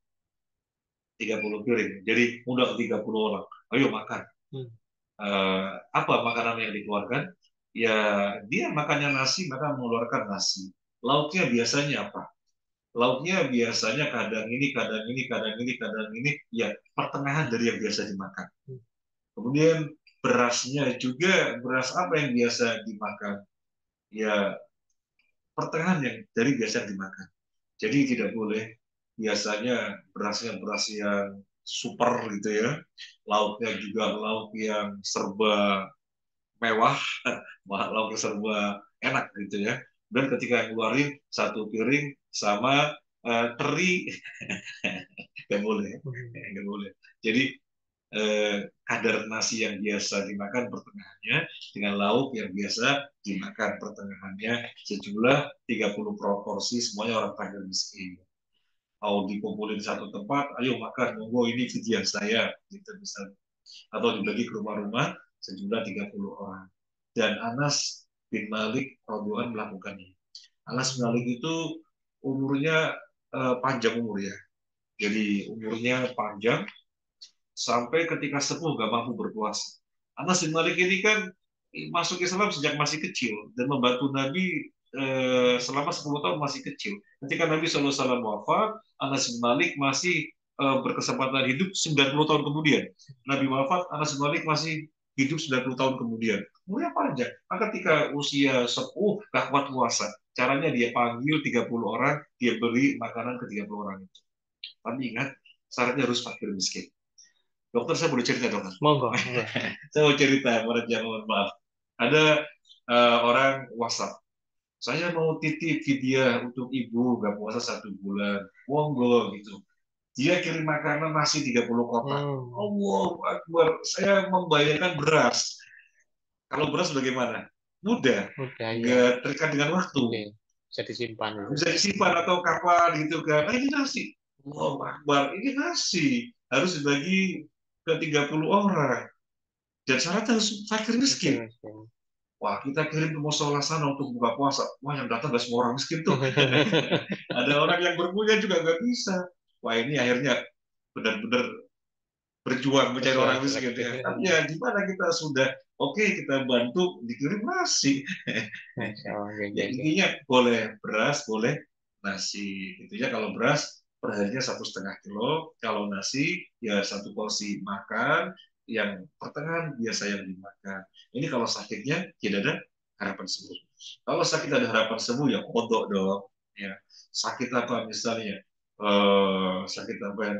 30 piring. Jadi undang 30 orang. Ayo makan. Apa makanan yang dikeluarkan? Ya, dia makannya nasi, maka mengeluarkan nasi. Lauknya biasanya apa? Lauknya biasanya kadang ini, kadang ini, kadang ini, kadang ini. Ya, pertengahan dari yang biasa dimakan. Kemudian berasnya juga, beras apa yang biasa dimakan? Ya, pertengahan yang dari biasa dimakan. Jadi tidak boleh biasanya berasnya beras yang super gitu ya. Lauknya juga lauk yang serba mewah, lauk yang serba enak gitu ya. Dan ketika ngeluarin satu piring sama teri, nggak boleh, nggak boleh. Jadi kadar nasi yang biasa dimakan pertengahannya dengan lauk yang biasa dimakan pertengahannya sejumlah 30 proporsi, semuanya orang kaya miskin. Mau dikumpulin satu tempat, ayo makan, monggo ini video saya, gitu misalnya. Atau dibagi ke rumah-rumah sejumlah 30 orang. Dan Anas bin Malik radhiyallahu melakukannya. Anas bin Malik itu umurnya panjang umur ya. Jadi umurnya panjang sampai ketika sepuh gak mampu berpuasa. Anas bin Malik ini kan masuk Islam sejak masih kecil dan membantu Nabi selama 10 tahun masih kecil. Ketika Nabi SAW wafat, Anas bin Malik masih berkesempatan hidup 90 tahun kemudian. Nabi wafat, Anas bin Malik masih hidup 90 tahun kemudian. Umurnya panjang. Maka ketika usia sepuh, gak kuat puasa. Caranya dia panggil 30 orang, dia beri makanan ke 30 orang itu. Tapi ingat, syaratnya harus fakir miskin. Dokter, saya boleh cerita, dokter? Monggo. Saya mau cerita, mohon maaf. Ada orang WhatsApp. Saya mau titip video untuk ibu gak puasa 1 bulan. Monggo gitu. Dia kirim makanan nasi 30 kotak. Allah Akbar. Saya membayangkan beras. Kalau beras bagaimana? Mudah. Mudah ya. Nggak terikat dengan waktu. Bisa disimpan. Bisa disimpan atau kapan gitu kan. Nah, ini nasi. Allah Akbar. Ini nasi. Harus dibagi ke 30 orang. Dan syaratnya harus fakir miskin. Wah, kita kirim ke musola sana untuk buka puasa. Wah, yang datang gak semua orang miskin tuh. Ada orang yang berpunya juga gak bisa. Wah, ini akhirnya benar-benar berjuang mencari orang miskin. Tapi ya gimana, kita sudah oke, kita bantu dikirim nasi. Ya, intinya boleh beras, boleh nasi. Intinya kalau beras perharinya 1,5 kilo. Kalau nasi ya 1 porsi makan. Yang pertengahan biasa yang dimakan. Ini kalau sakitnya tidak ada harapan sembuh. Kalau sakit ada harapan sembuh ya kodok dong. Ya, sakit apa misalnya? Sakit apa yang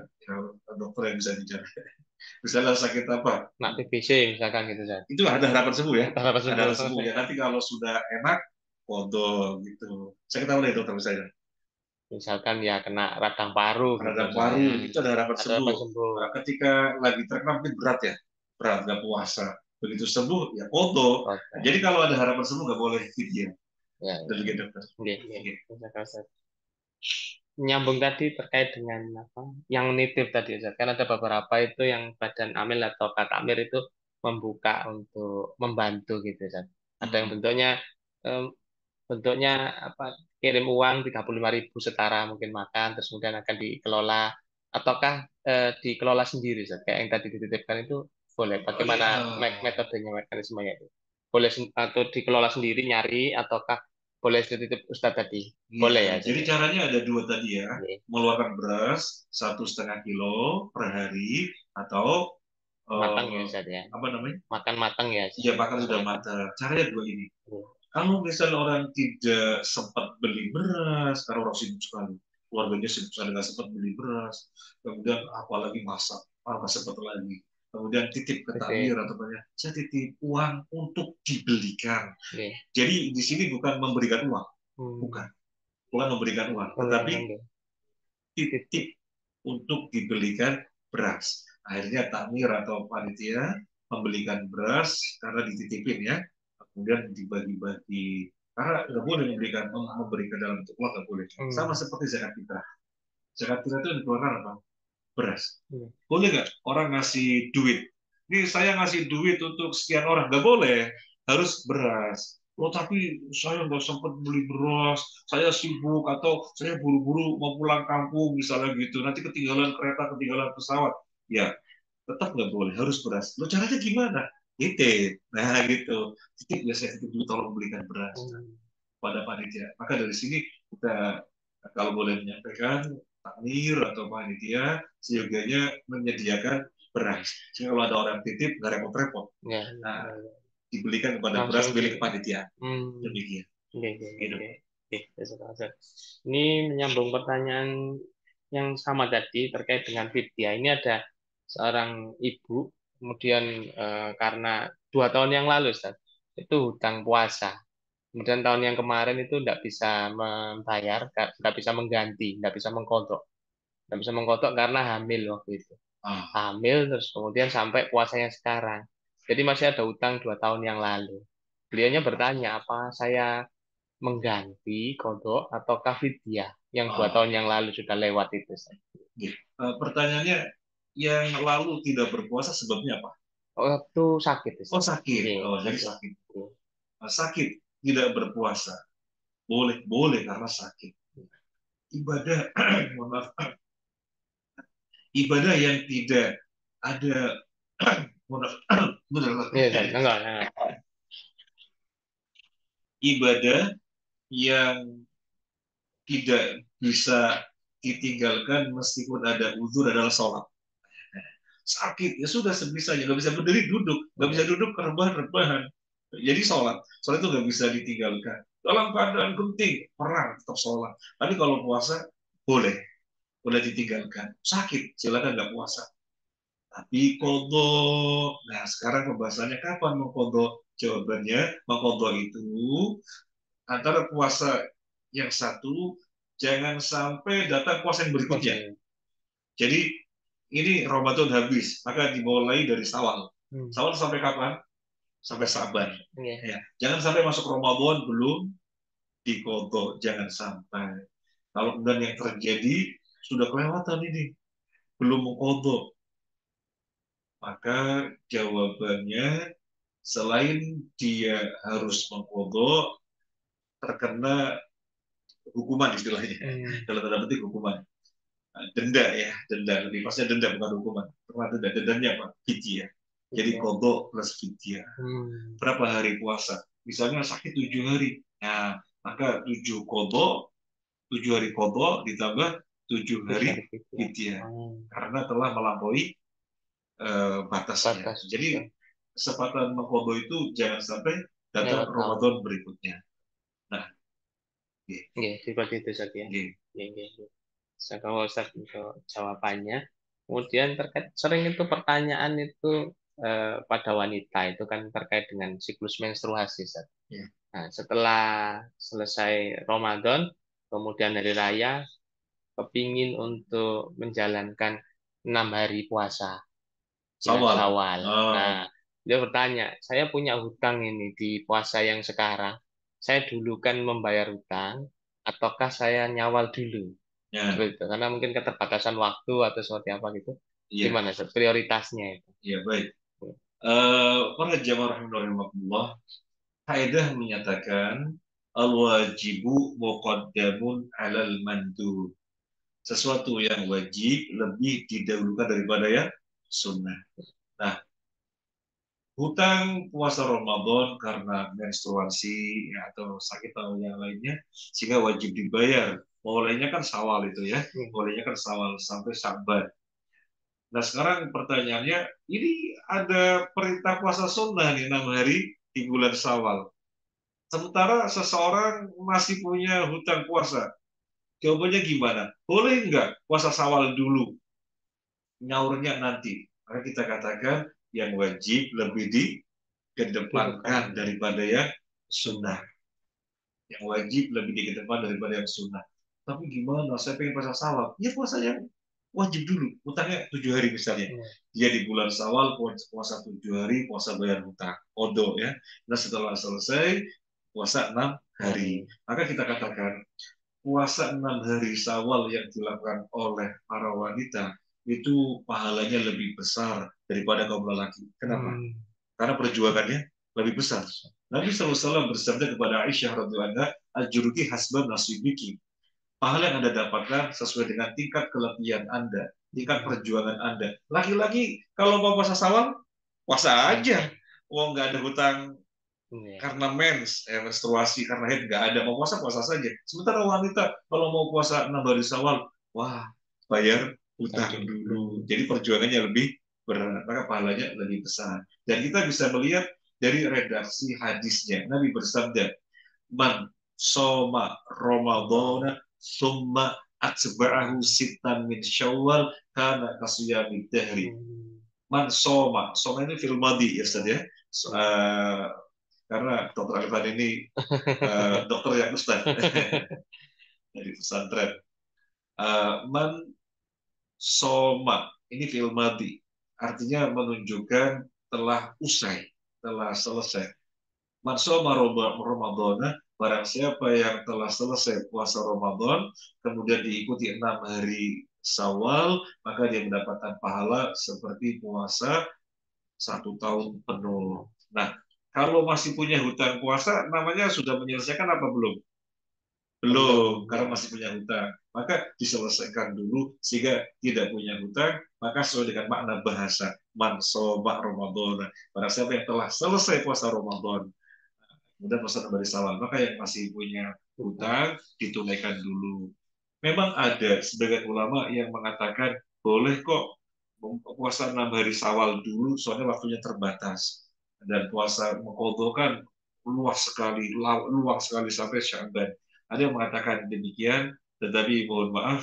dokter yang bisa bicara? Misalnya sakit apa? Nak TBC misalkan gitu kan. Itu ada harapan sembuh ya. Ada harapan sembuh ya. Nanti kalau sudah enak kodok gitu. Sakit apa nih dokter misalnya? Misalkan ya kena radang paru. Radang paru itu ada harapan sembuh. Nah, ketika lagi terkena mungkin berat ya, berat nggak puasa. Begitu sembuh ya kodok. Jadi kalau ada harapan sembuh nggak boleh fidya. Ya. Demikian dokter. Nyambung tadi terkait dengan apa? Yang nitip tadi, kan ada beberapa itu yang badan amil atau katamir itu membuka untuk membantu gitu, Zat. Ada yang bentuknya apa? Kirim uang 35.000 setara mungkin makan, terus kemudian akan dikelola, ataukah dikelola sendiri, Zat? Kayak yang tadi dititipkan itu boleh. Bagaimana metodenya, mekanismenya itu? Boleh atau dikelola sendiri, nyari, ataukah boleh dititip Ustadz tadi? Boleh ya. Jadi caranya ada 2 tadi ya. Mengeluarkan beras 1,5 kilo per hari atau matang ya, Ustadz ya. Apa namanya? Makan matang ya. Iya, makan sudah matang. Caranya 2 ini. Kalau misalnya orang tidak sempat beli beras, karena orang sibuk sekali, keluarganya sibuk sekali nggak sempat beli beras, kemudian apalagi masak, nggak sempat lagi. Kemudian titip ke takmir atau banyak, saya titip uang untuk dibelikan. Jadi di sini bukan memberikan uang, bukan memberikan uang, tetapi titip untuk dibelikan beras. Akhirnya takmir atau panitia membelikan beras karena dititipin ya, kemudian dibagi-bagi. Karena nggak boleh memberikan dalam bentuk uang, nggak boleh. Sama seperti zakat fitrah. Zakat fitrah itu dikeluarkan apa? Beras. Boleh nggak orang ngasih duit? Ini saya ngasih duit untuk sekian orang, nggak boleh. Harus beras. Oh, tapi saya nggak sempat beli beras, saya sibuk atau saya buru-buru mau pulang kampung misalnya gitu. Nanti ketinggalan kereta, ketinggalan pesawat. Ya, tetap nggak boleh, harus beras. Lo caranya gimana? Titip. Nah gitu. Titip ya, saya titip dulu, tolong belikan beras pada panitia. Maka dari sini kita kalau boleh menyampaikan, takmir atau panitia seyogianya menyediakan beras. Sehingga kalau ada orang titip nggak repot-repot. Nah, dibelikan kepada beras milik panitia. Demikian. Ini menyambung pertanyaan yang sama tadi terkait dengan fidya. Ini ada seorang ibu, kemudian karena 2 tahun yang lalu, Ustaz, itu hutang puasa. Kemudian tahun yang kemarin itu tidak bisa membayar, nggak bisa mengganti, nggak bisa mengkodok karena hamil waktu itu. Ah, Hamil terus kemudian sampai puasanya sekarang. Jadi masih ada hutang 2 tahun yang lalu. Beliaunya bertanya, apa saya mengganti kodok ataukah fidyah yang 2 tahun ah. yang lalu sudah lewat itu, Ustaz? Gitu. Pertanyaannya, yang lalu tidak berpuasa sebabnya apa? Waktu sakit, Oh Ustaz. sakit, Iya, oh jadi sakit. sakit. Sakit tidak berpuasa, boleh boleh karena sakit. Ibadah, mohon maaf, ibadah yang tidak ada, mohon maaf, benar, Iya, Ustaz. Enggak. ibadah yang tidak bisa ditinggalkan meskipun ada uzur adalah sholat. Sakit ya sudah sebisanya, nggak bisa berdiri duduk, nggak bisa duduk rebahan-rebahan. Jadi sholat itu nggak bisa ditinggalkan. Dalam keadaan penting perang tetap sholat. Tapi kalau puasa boleh ditinggalkan. Sakit silakan nggak puasa. Tapi kodok. Nah sekarang pembahasannya kapan mengkodok? Jawabannya mengkodok itu antara puasa yang satu jangan sampai datang puasa yang berikutnya. Oke. Jadi ini Ramadan habis, maka dimulai dari Syawal. Syawal sampai kapan? Sampai Saban. Iya. Ya, jangan sampai masuk Ramadan belum dikodok, jangan sampai. Kalau kemudian yang terjadi sudah kelewatan ini, belum mengkodok, maka jawabannya selain dia harus mengkodok, terkena hukuman istilahnya, dalam tanda petik hukuman. Denda ya, denda lebih pasnya denda bukan hukuman. Karena dendanya apa? Fidyah. Jadi kodok plus fidyah. Berapa hari puasa? Misalnya sakit 7 hari. Nah, maka 7 hari kodok ditambah 7 hari fidyah. Karena telah melampaui batasnya. Jadi kesempatan mengkodok itu jangan sampai datang Ramadan berikutnya. Nah, seperti itu saja. Saya kalau Ustaz untuk jawabannya. Kemudian terkait sering itu pertanyaan itu pada wanita itu kan terkait dengan siklus menstruasi, Ustaz. Nah, setelah selesai Ramadan, kemudian hari raya, kepingin untuk menjalankan 6 hari puasa bulan Syawal. Nah, dia bertanya, saya punya hutang ini di puasa yang sekarang. Saya dulu kan membayar hutang, ataukah saya nyawal dulu? Seperti itu. Karena mungkin keterbatasan waktu atau seperti apa gitu. Gimana prioritasnya itu? Ya baik. Para jamaah rahimahullah, kaidah menyatakan al-wajibu muqaddamun 'alal mandub. Sesuatu yang wajib lebih didahulukan daripada yang sunnah. Nah, hutang puasa Ramadan karena menstruasi ya, atau sakit atau yang lainnya sehingga wajib dibayar. Mulainya kan Syawal itu ya, mulainya kan Syawal sampai Syaban. Nah sekarang pertanyaannya, ini ada perintah puasa sunnah nih 6 hari di bulan Syawal. Sementara seseorang masih punya hutang puasa. Jawabannya gimana? Boleh nggak puasa Syawal dulu? Nyaurnya nanti. Maka kita katakan yang wajib lebih dikedepankan daripada yang sunnah. Yang wajib lebih dikedepankan daripada yang sunnah. Tapi gimana? Saya pengen puasa Syawal. Ya puasa yang wajib dulu. Hutangnya 7 hari misalnya. Dia di bulan Syawal puasa 7 hari, puasa bayar hutang. Odo ya. Nah setelah selesai puasa 6 hari. Maka kita katakan puasa 6 hari Syawal yang dilakukan oleh para wanita itu pahalanya lebih besar daripada kaum lelaki. Kenapa? Karena perjuangannya lebih besar. Nabi SAW bersabda kepada Aisyah radhiyallahu anha, "Al-juruki hasban nasibiki." Pahala yang Anda dapatkan sesuai dengan tingkat kelebihan Anda, tingkat perjuangan Anda. Laki-laki kalau mau puasa Syawal, puasa aja. Wong nggak ada hutang karena menstruasi, karena haid nggak ada, mau puasa puasa saja. Sementara wanita kalau mau puasa 6 hari Syawal, wah bayar hutang dulu. Jadi perjuangannya lebih berat, maka pahalanya lebih besar. Dan kita bisa melihat dari redaksi hadisnya, Nabi bersabda, "Man soma Ramadana summa atba'ahu sitan min Syawal kana kasiyamid dahri. Hmm. Man soma ini fil madi ya Ustaz ya. Karena dokter Arifan ini dokter yang Ustaz dari pesantren. Man soma ini fil madi, artinya menunjukkan telah usai, telah selesai. Man soma Ramadana, barang siapa yang telah selesai puasa Ramadan kemudian diikuti 6 hari Syawal, maka dia mendapatkan pahala seperti puasa 1 tahun penuh. Nah, kalau masih punya hutang puasa, namanya sudah menyelesaikan apa belum? Belum, karena masih punya hutang. Maka diselesaikan dulu sehingga tidak punya hutang, maka sesuai dengan makna bahasa man soma Ramadan. Barang siapa yang telah selesai puasa Ramadan, kemudian puasa kembali Syawal, maka yang masih punya hutang ditunaikan dulu. Memang ada sebagian ulama yang mengatakan boleh kok puasa 6 hari Syawal dulu, soalnya waktunya terbatas. Dan puasa mengkodok luas sekali sampai Sya'ban. Ada yang mengatakan demikian, tetapi mohon maaf,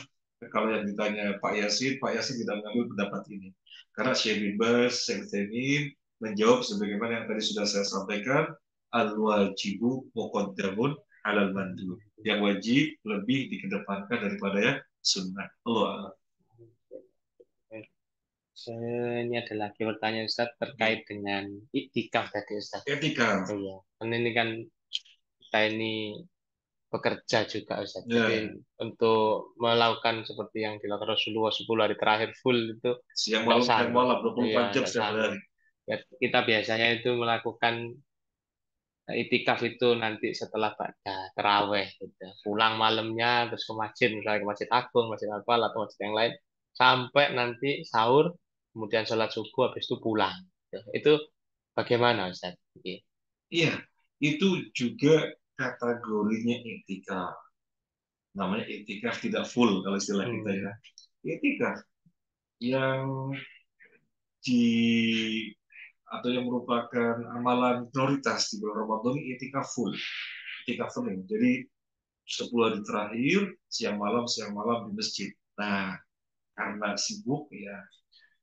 kalau yang ditanya Pak Yasin tidak mengambil pendapat ini. Karena Syekh bin Baz, Syekh Utsaimin menjawab sebagaimana yang tadi sudah saya sampaikan, al-wajibu muqaddamun alal mandub. Yang wajib lebih dikedepankan daripada yang sunnah. Allah. Ini ada lagi pertanyaan Ustaz terkait dengan iktikaf tadi Ustaz. Etika. Iya, ini kan kita ini bekerja juga Ustaz. Ya. Jadi untuk melakukan seperti yang dilakukan Rasulullah 10 hari terakhir full itu Siang nggak malam dan sanggup. malam 24 Iya, jam nggak setiap sanggup. hari. Ya, kita biasanya itu melakukan itikaf itu nanti setelah pada terawih gitu. Pulang malamnya terus ke masjid, misalnya ke Masjid Agung, Masjid Al-Fal atau masjid yang lain sampai nanti sahur, kemudian sholat subuh habis itu pulang. Gitu. Itu bagaimana Ustaz? Iya, itu juga kategorinya etika. Namanya etika tidak full kalau istilah kita ya. Etika yang di atau yang merupakan amalan prioritas di bulan Ramadan ini etika full, etika penuh. Jadi 10 hari terakhir siang malam di masjid. Nah, karena sibuk ya,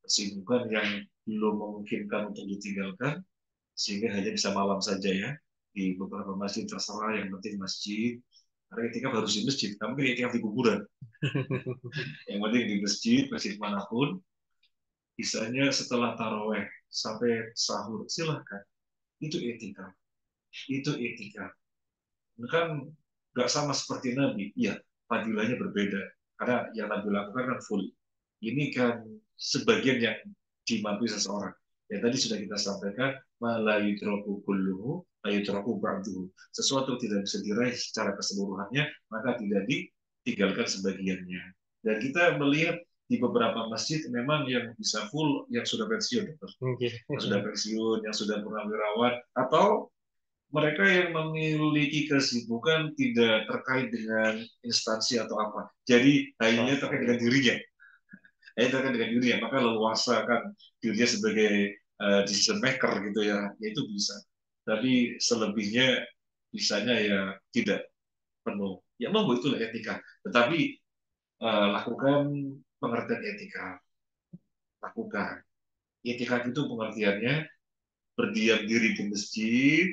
kesibukan yang belum memungkinkan untuk ditinggalkan, sehingga hanya bisa malam saja ya di beberapa masjid, terserah, yang penting masjid. Karena ketika harus di masjid, kamu kan ketika di kuburan. Yang penting di masjid manapun, bisanya setelah taraweh sampai sahur, silahkan. Itu etika. Itu etika. Kan nggak sama seperti Nabi. Iya, fadilahnya berbeda. Karena yang Nabi lakukan kan full. Ini kan sebagian yang dimampu seseorang. Ya tadi sudah kita sampaikan, malayutroku kulluhu, layutroku ba'duhu. Sesuatu tidak bisa diraih secara keseluruhannya, maka tidak ditinggalkan sebagiannya. Dan kita melihat di beberapa masjid memang yang bisa full, yang sudah pensiun, yang sudah pensiun, yang sudah purnawirawan, atau mereka yang memiliki kesibukan tidak terkait dengan instansi atau apa. Jadi hanya terkait dengan dirinya. Hanya terkait dengan dirinya. Maka leluasa kan dirinya sebagai decision maker gitu ya. Ya itu bisa. Tapi selebihnya bisanya ya tidak penuh. Ya monggo itulah etika. Tetapi lakukan pengertian etika. Lakukan. Etika itu pengertiannya berdiam diri di masjid,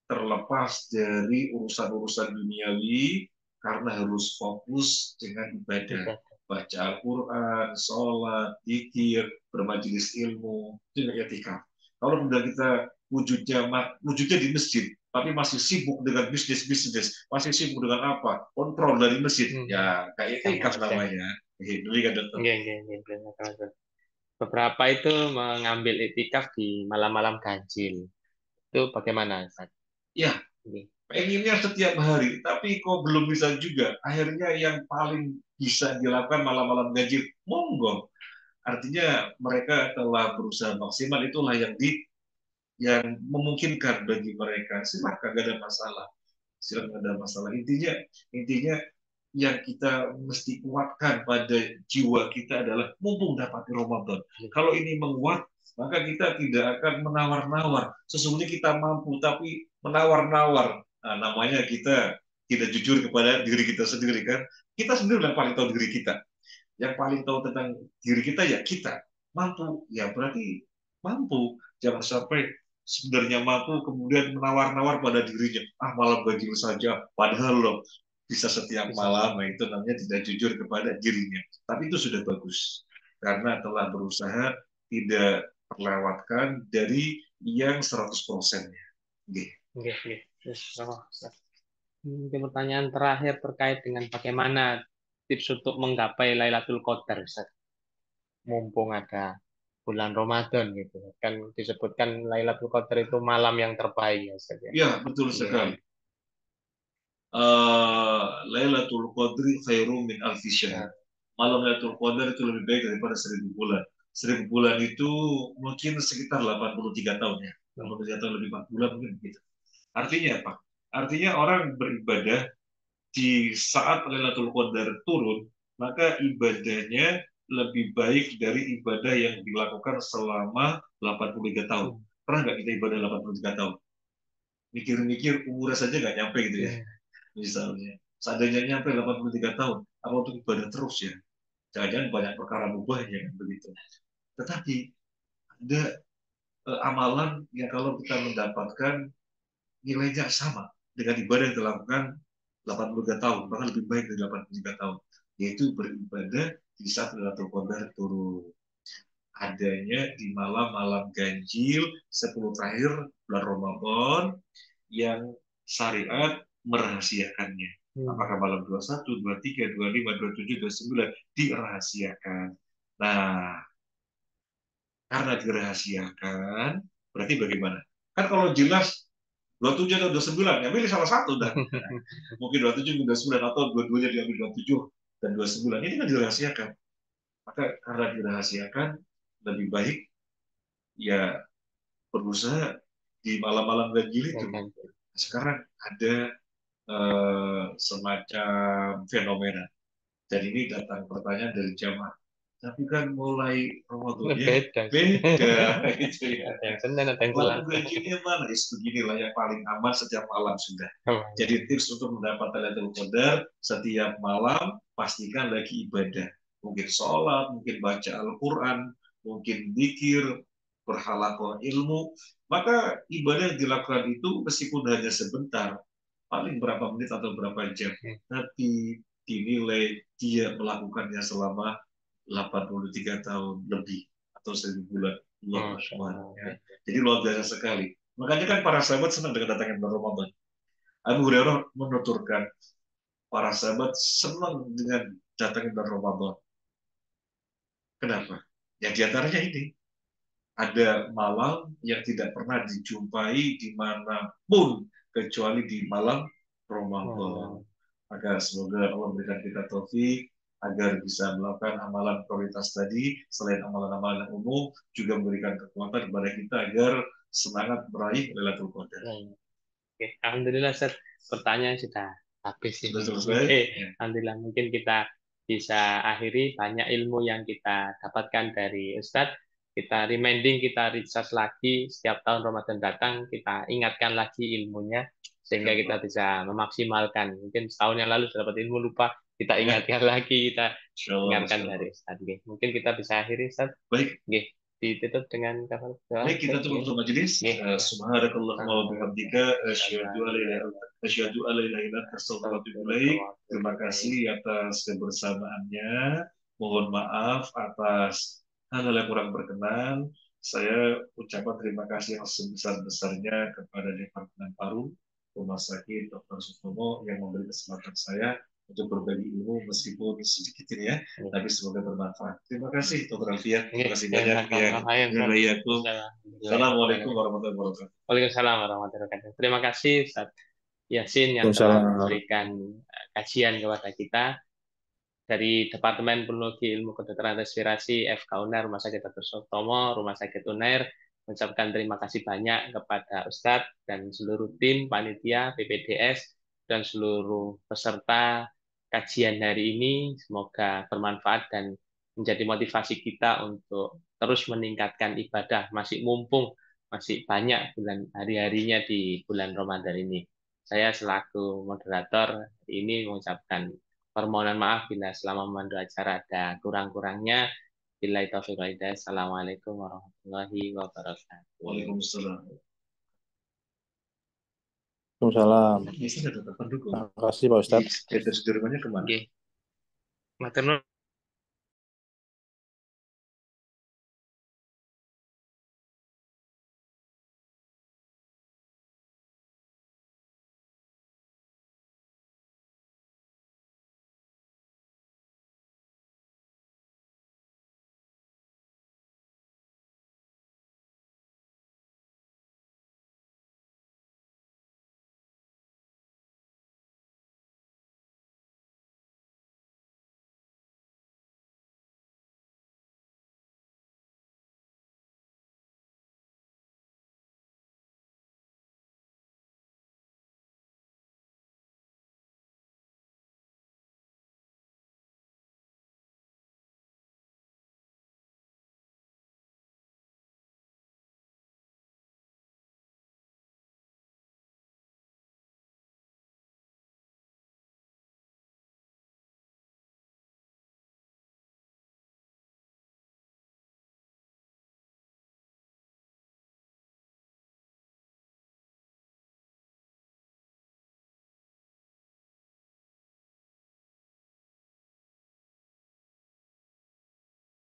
terlepas dari urusan-urusan duniawi karena harus fokus dengan ibadah, baca Al-Quran, sholat, zikir, bermajelis ilmu, itu etika. Kalau kemudian kita wujudnya di masjid, tapi masih sibuk dengan bisnis, masih sibuk dengan apa, kontrol dari masjid, ya kayak etika namanya. Beberapa itu mengambil itikaf di malam-malam ganjil. Itu bagaimana, Ustaz? Ya, pengennya setiap hari, tapi kok belum bisa juga. Akhirnya yang paling bisa dilakukan malam-malam ganjil, monggo. Artinya mereka telah berusaha maksimal, itulah yang memungkinkan bagi mereka. Silakan, gak ada masalah. Silakan, gak ada masalah. Intinya yang kita mesti kuatkan pada jiwa kita adalah mumpung dapat Ramadan. Kalau ini menguat, maka kita tidak akan menawar-nawar. Sesungguhnya kita mampu, tapi menawar-nawar. Nah, namanya kita tidak jujur kepada diri kita sendiri kan. Kita sendiri yang paling tahu diri kita. Yang paling tahu tentang diri kita ya kita. Mampu, ya berarti mampu. Jangan sampai sebenarnya mampu kemudian menawar-nawar pada dirinya. Ah, malam ganjil saja. Padahal loh bisa setiap Bisa. malam. Nah, itu namanya tidak jujur kepada dirinya. Tapi itu sudah bagus. Karena telah berusaha tidak terlewatkan dari yang 100%-nya. Oke. Oke, oke. Terus, Ustaz. Mungkin pertanyaan terakhir terkait dengan bagaimana tips untuk menggapai Lailatul Qadar, Ustaz. Mumpung ada bulan Ramadan gitu. Kan disebutkan Lailatul Qadar itu malam yang terbaik ya, Ustaz ya. Ya, betul Iya. sekali. Lailatul Qadri khairum min alfi syahr. Malam Lailatul Qadar itu lebih baik daripada 1000 bulan. 1000 bulan itu mungkin sekitar 83 tahun ya. 83 tahun lebih 4 bulan mungkin begitu. Artinya apa? Artinya orang beribadah di saat Lailatul Qadar turun, maka ibadahnya lebih baik dari ibadah yang dilakukan selama 83 tahun. Pernah nggak kita ibadah 83 tahun? Mikir-mikir umurnya saja nggak nyampe gitu ya. Misalnya, seandainya nyampe 83 tahun, apa untuk ibadah terus ya? Jangan-jangan banyak perkara mubahnya kan begitu. Tetapi ada amalan yang kalau kita mendapatkan nilainya sama dengan ibadah yang dilakukan 83 tahun, bahkan lebih baik dari 83 tahun, yaitu beribadah di saat Lailatul Qadar turun. Adanya di malam-malam ganjil 10 terakhir bulan Ramadan yang syariat merahasiakannya. Apakah malam 21, 23, 25, 27, 29 dirahasiakan. Nah, karena dirahasiakan, berarti bagaimana? Kan kalau jelas 27 atau 29, ya pilih salah satu dan mungkin 27 atau 29 atau dua-duanya diambil 27 dan 29. Ini kan dirahasiakan. Maka karena dirahasiakan, lebih baik ya berusaha di malam-malam ganjil itu. Sekarang ada semacam fenomena. Dan ini datang pertanyaan dari jamaah. Tapi kan mulai Ramadannya beda gitu ya. Yang Senin ada yang Malam Selasa. ganjilnya mana? Beginilah yang paling aman setiap malam sudah. Jadi tips untuk mendapatkan Lailatul Qadar setiap malam pastikan lagi ibadah. Mungkin sholat, mungkin baca Al-Quran, mungkin zikir, berhalaqah ilmu. Maka ibadah yang dilakukan itu meskipun hanya sebentar, paling berapa menit atau berapa jam, tapi dinilai dia melakukannya selama 83 tahun lebih atau 1000 bulan. Ya. Jadi luar biasa sekali. Makanya kan para sahabat senang dengan datangnya bulan Ramadan. Abu Hurairah menuturkan para sahabat senang dengan datangnya bulan Ramadan. Kenapa? Ya diantaranya ini. Ada malam yang tidak pernah dijumpai dimanapun kecuali di malam Ramadan. Maka semoga Allah memberikan kita taufik agar bisa melakukan amalan prioritas tadi, selain amalan-amalan yang umum, juga memberikan kekuatan kepada kita agar semangat meraih Lailatul Qadar. Oke, alhamdulillah Ustaz, pertanyaan sudah habis ini. Sudah selesai. Oke, alhamdulillah mungkin kita bisa akhiri banyak ilmu yang kita dapatkan dari Ustadz. Kita reminding, kita recharge lagi setiap tahun Ramadan datang, kita ingatkan lagi ilmunya sehingga kita bisa memaksimalkan. Mungkin setahun yang lalu sudah dapat ilmu lupa, kita ingatkan lagi, kita ingatkan dari Ustadz. Oke, mungkin kita bisa akhiri Ustadz. Baik. Oke, ditutup dengan kafal. Baik, kita tutup untuk majelis. Subhanakallahumma wa bihamdika asyhadu an la ilaha illa anta astaghfiruka wa atubu ilaik. Terima kasih atas kebersamaannya. Mohon maaf atas hal-hal yang kurang berkenan. Saya ucapkan terima kasih yang sebesar-besarnya kepada Departemen Paru Rumah Sakit Dr. Sutomo yang memberi kesempatan saya untuk berbagi ilmu meskipun sedikit ini ya, tapi semoga bermanfaat. Terima kasih Dr. Alfian. Terima kasih banyak. Assalamualaikum warahmatullahi wabarakatuh. Waalaikumsalam warahmatullahi wabarakatuh. Terima kasih Ustaz Yasin yang telah memberikan kajian kepada kita dari Departemen Pulmonologi Ilmu Kedokteran Respirasi FK UNER Rumah Sakit Dr. Sutomo, Rumah Sakit UNER, mengucapkan terima kasih banyak kepada Ustadz dan seluruh tim panitia PPDS dan seluruh peserta kajian hari ini. Semoga bermanfaat dan menjadi motivasi kita untuk terus meningkatkan ibadah. Masih mumpung, masih banyak bulan hari-harinya di bulan Ramadan ini. Saya selaku moderator ini mengucapkan Permohonan maaf bila selama memandu acara ada kurang-kurangnya. Billahi taufiq wal hidayah. Assalamualaikum warahmatullahi wabarakatuh. Waalaikumsalam. Waalaikumsalam. Ini sudah dapat pendukung. Terima kasih Pak Ustadz. Di Sudirmannya kemana? Oke. Matur nuwun.